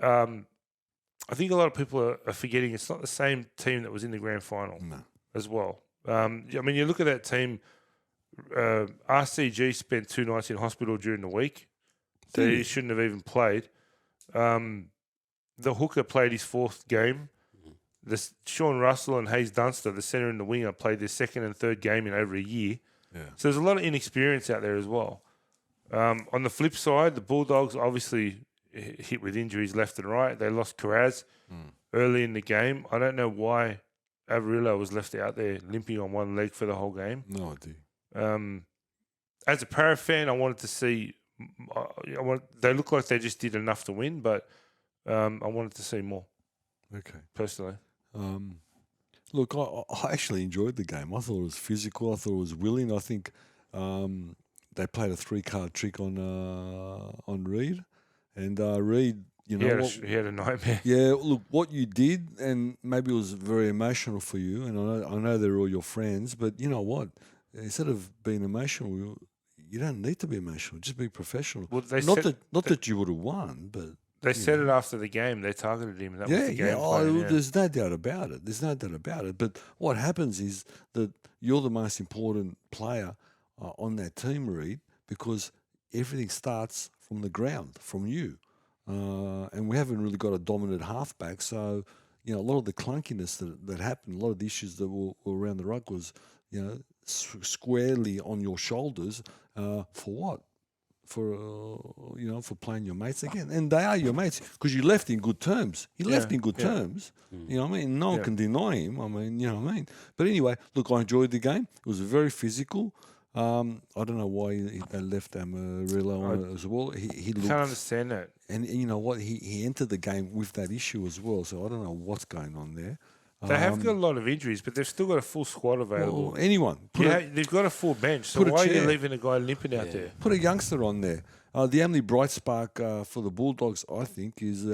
I think a lot of people are forgetting it's not the same team that was in the grand final as well. I mean, you look at that team, RCG spent 2 nights in hospital during the week, so he shouldn't have even played. The hooker played his 4th game. Sean Russell and Hayes Dunster, the centre and the winger, played their 2nd and 3rd game in over a year. Yeah. So there's a lot of inexperience out there as well. On the flip side, the Bulldogs obviously hit with injuries left and right. They lost Carraz early in the game. I don't know why Avarillo was left out there limping on one leg for the whole game. No idea. As a Para fan, I wanted to see. They look like they just did enough to win, but I wanted to see more Okay. personally. Look, I actually enjoyed the game. I thought it was physical. I thought it was willing. I think they played a 3-card trick on Reed, and Reed, you know, He had a nightmare. yeah. Look, what you did, and maybe it was very emotional for you. And I know they're all your friends, but you know what? Instead of being emotional, you don't need to be emotional. Just be professional. Well, they not said- that you would have won, but They said it after the game. They targeted him. That was Yeah, the game yeah. plan. Oh, there's no doubt about it. There's no doubt about it. But what happens is that you're the most important player on that team, Reed, because everything starts from the ground, from you. And we haven't really got a dominant halfback. So, a lot of the clunkiness that happened, a lot of the issues that were around the ruck was, squarely on your shoulders. For what? For playing your mates again, and they are your mates because you left in good terms. He left in good terms. You know what I mean? No one can deny him. I mean, you know what I mean? But anyway, look, I enjoyed the game. It was very physical. I don't know why they left Amarillo on as well. He looked, Can't understand that. and you know what? He entered the game with that issue as well. So I don't know what's going on there. They have got a lot of injuries, but they've still got a full squad available. Well, anyone. They've got a full bench. So put a why are you chair. leaving a guy limping out there? Put a youngster on there. The only bright spark for the Bulldogs, I think, is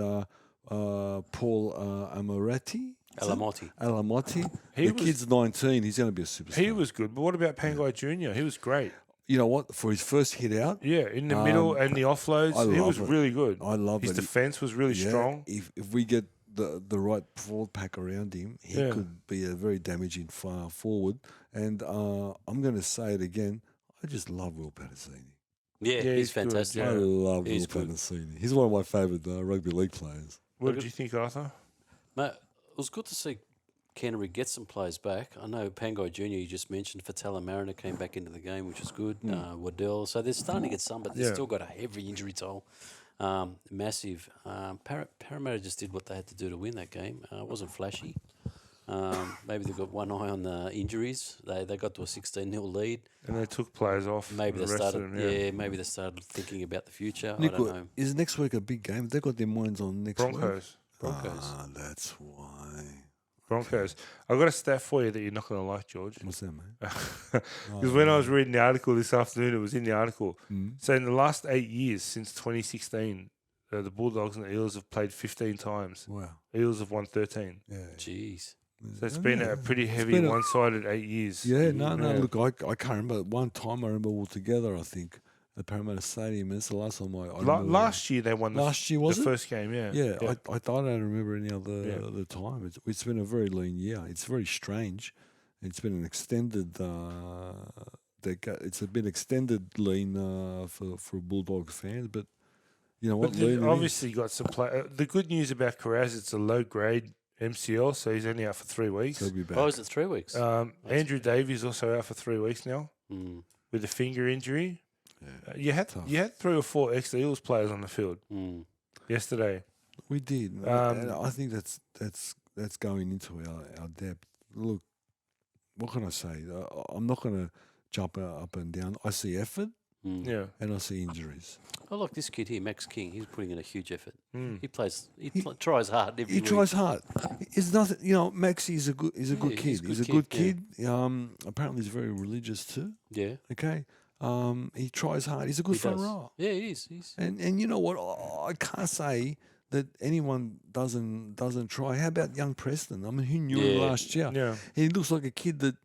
Paul Amoretti. Alamotti. The kid's 19. He's going to be a superstar. He was good, but what about Pangai Jr.? He was great. You know what? For his first hit out, Yeah, in the middle and the offloads, he was really good. I love His it. defense was really strong. If we get the right forward pack around him, he could be a very damaging far forward. And I'm going to say it again. I just love Will Patterson. Yeah, Yeah, he's he's good, fantastic. yeah. I love He's Will good. Patterson. He's one of my favourite rugby league players. What did you think, Arthur? Mate, it was good to see Canterbury get some players back. I know Pangai Jr. you just mentioned, Fatala Mariner came back into the game, which is good. Waddell. So they're starting to get some, but they've still got a heavy injury toll. Massive. Parramatta just did what they had to do to win that game. It wasn't flashy. Maybe they've got one eye on the injuries. They got to a 16-0 lead. And they took players off. Maybe the they rest of started. them, Maybe they started thinking about the future. I Nico, don't know. is next week a big game? They got their minds on next week. Broncos. That's why. Broncos. I've got a stat for you that you're not going to like, George. What's that, man? Because when I was reading the article this afternoon, it was in the article. Mm. So in the last 8 years, since 2016, the Bulldogs and the Eels have played 15 times. Wow. Eels have won 13. Yeah. Jeez. So it's been a pretty heavy been a- one-sided 8 years. Yeah, no. Yeah. Look, I can't remember. One time I remember altogether, I think, at Parramatta Stadium. It's the last time I remember. Last year they won Last year, was the it? first game, yeah. Yeah, I don't remember any other Yeah. time. It's been a very lean year. It's very strange. It's been an extended. It's been extended lean for Bulldog fans, but you know what? But lean they've it is. obviously got some play. The good news about Carraz, it's a low-grade MCL, so he's only out for 3 weeks. He'll be back. Oh, is it 3 weeks? Andrew Davies also out for 3 weeks now Mm, with a finger injury. Yeah. You had Tough. 3 or 4 ex-Eels players on the field mm. yesterday. We did. And I think that's going into our depth. Look, what can I say? I'm not going to jump up and down. I see effort Yeah. and I see injuries. Oh, look, this kid here, Max King, he's putting in a huge effort. Mm. He plays, tries hard every He week. tries hard. It's nothing. Maxie is a good Yeah, kid. He's a good kid. Apparently, he's very religious too. Yeah, Okay. He tries hard. He's a good he front does. row. Yeah, he is. He's And you know what? I can't say that anyone doesn't try. How about young Preston? I mean, who knew him Yeah. last year? Yeah. He looks like a kid that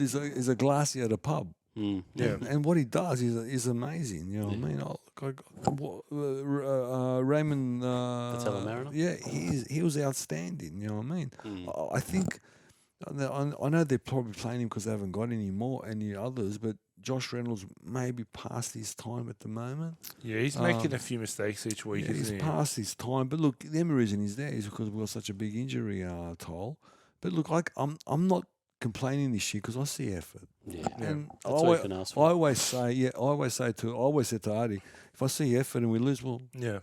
is a glassy at a pub. Yeah. And what he does is amazing. You know what I mean? Raymond. Patella Mariner? Yeah, he was outstanding. You know what I mean? Mm. I think. I know they're probably playing him because they haven't got any others, but Josh Reynolds may be past his time at the moment. Yeah, he's making a few mistakes each week, Yeah, he's isn't he? past his time. But look, the only reason he's there is because we've got such a big injury toll. But look, I'm not complaining this year because I see effort. yeah. And That's all you can ask for. I always said to Artie, if I see effort and we lose, well, Yeah.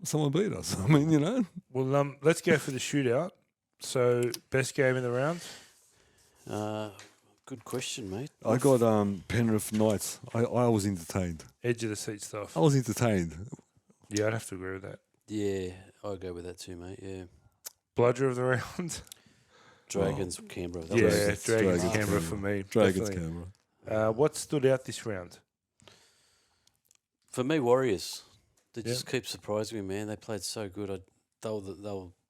someone beat us. I mean, you know. Well, let's go for the shootout. So, best game in the round? Good question, mate. I got Penrith Knights. I was entertained. Edge of the seat stuff. I was entertained. Yeah, I'd have to agree with that. Yeah, I'll go with that too, mate. Yeah. Bludger of the round? Dragons, Canberra. That Yeah, was- Dragons, Dragons, Canberra for me. Dragons definitely. camera. What stood out this round? For me, Warriors. They Yeah. just keep surprising me, man. They played so good.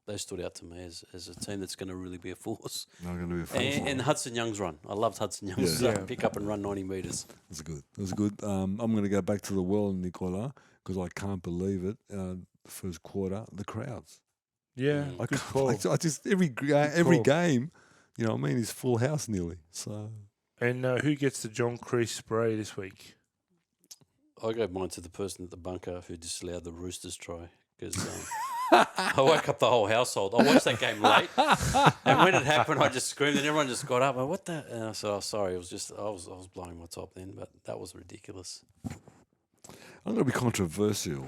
They stood out to me as a team that's going to really be a force. Not going to be a force. And Hudson Young's run. I loved Hudson Young's Yeah. Yeah. pick up and run 90 metres. It was good. I'm going to go back to the well, Nicola, because I can't believe it. the first quarter, the crowds. Yeah, Mm. I good can't- call. I just every call. game, you know, what I mean, is full house nearly. So And who gets the John Creese spray this week? I gave mine to the person at the bunker who disallowed the Roosters try because I woke up the whole household. I watched that game late, and when it happened, I just screamed, and everyone just got up. And what the? And I said, "Oh, sorry, it was just I was blowing my top then, but that was ridiculous." I'm going to be controversial.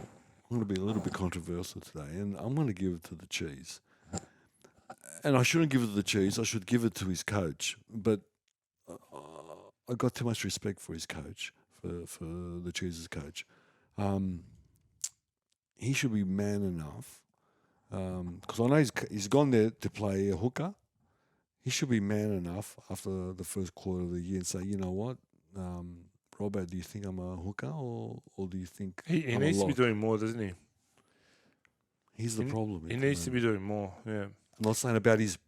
I'm going to be a little bit controversial today, and I'm going to give it to the cheese. And I shouldn't give it to the cheese. I should give it to his coach. But I got too much respect for his coach, for the cheese's coach. He should be man enough, because I know he's gone there to play a hooker. He should be man enough after the first quarter of the year and say, you know what, Robert, do you think I'm a hooker or do you think He I'm needs a to be lock? doing more, doesn't he? He's the problem. He at the needs to be moment. doing more. Yeah, I'm not saying about his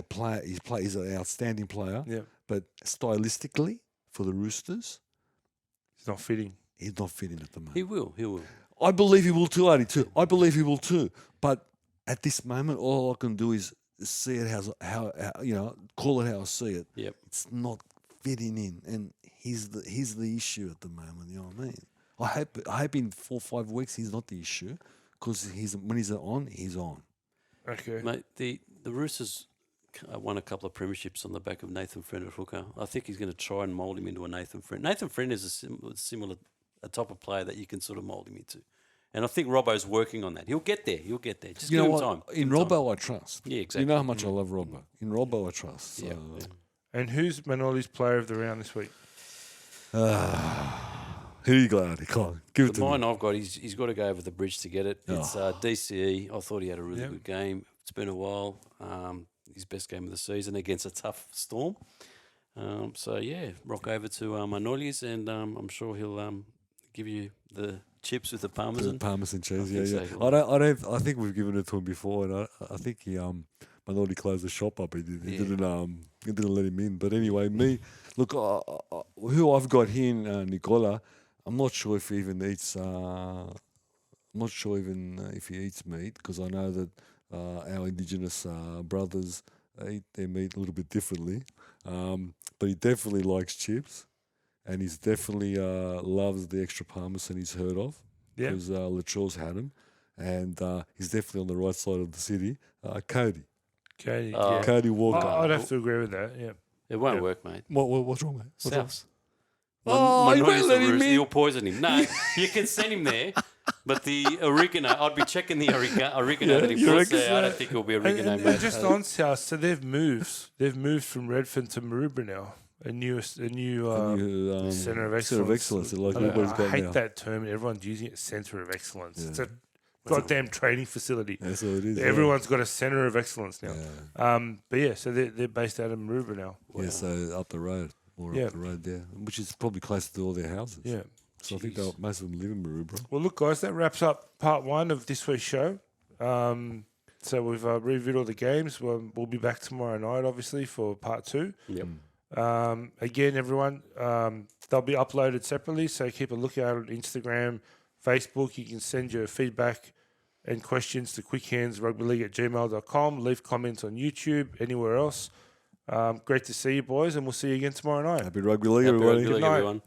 player. He's an outstanding player, yeah. but stylistically for the Roosters, It's not fitting. he's not fitting at the moment. He will. He will. I believe he will too, Adi, too. I believe he will too. But at this moment, all I can do is see it how you know, call it how I see it. Yep. It's not fitting in, and he's the issue at the moment. You know what I mean? I hope in 4 or 5 weeks he's not the issue, because when he's on, he's on. Okay. Mate, the Roosters won a couple of premierships on the back of Nathan Friend at hooker. I think he's going to try and mould him into a Nathan Friend. Nathan Friend is a similar type of player that you can sort of mould him into. And I think Robbo's working on that. He'll get there. Just You give know him what? time. In Give him time. Robbo, I trust. Yeah, You exactly. know how much I love Robbo. In Robbo, I trust. So. Yeah. And who's Manoli's player of the round this week? Who you glad? Come on, give it The to mine me. I've got, he's got to go over the bridge to get it. It's DCE. I thought he had a really Yep. good game. It's been a while. His best game of the season against a tough Storm. So, yeah, rock over to Manoli's, and I'm sure he'll give you the chips with the parmesan. The parmesan cheese, I yeah. think so. I think we've given it to him before, and I think he Manoli closed the shop up. He didn't let him in. But anyway, look, who I've got here in Nicola, I'm not sure if he even eats. I'm not sure even if he eats meat, because I know that our indigenous brothers eat their meat a little bit differently. But he definitely likes chips, and he's definitely loves the extra parmesan he's heard of, Yeah. because Lachau's had him, and he's definitely on the right side of the city. Cody Cody. Oh. Yeah. Cody Walker. I'd have to agree with that. Yeah. It won't Yeah. work, mate. What's wrong, mate? What's wrong? South. Oh, you won't let him in. You'll poison him. No, you can send him there, but the oregano, I'd be checking the oregano that he you puts reckon there. I so? don't think it'll be oregano, And mate. just on South, so they've moved. They've moved from Redfern to Maroubra now. A new centre of excellence. Like I know, everybody's I got hate now. that term. Everyone's using it. Centre of excellence. Yeah. It's a goddamn training facility. That's what it is. Everyone's got a centre of excellence now. Yeah. But yeah, so they're based out of Maroubra now. Yeah, so up the road, Yeah. up the road there, which is probably closer to all their houses. Yeah. So I think Jeez. most of them live in Maroubra. Well, look, guys, that wraps up part 1 of this week's show. So we've reviewed all the games. We'll be back tomorrow night, obviously, for part 2. Yep. Again, everyone, they'll be uploaded separately, so keep a lookout on Instagram, Facebook. You can send your feedback and questions to quickhandsrugbyleague@gmail.com. Leave comments on YouTube, anywhere else. Great to see you, boys, and we'll see you again tomorrow night. Happy rugby league, Happy everybody. rugby league, night. everyone.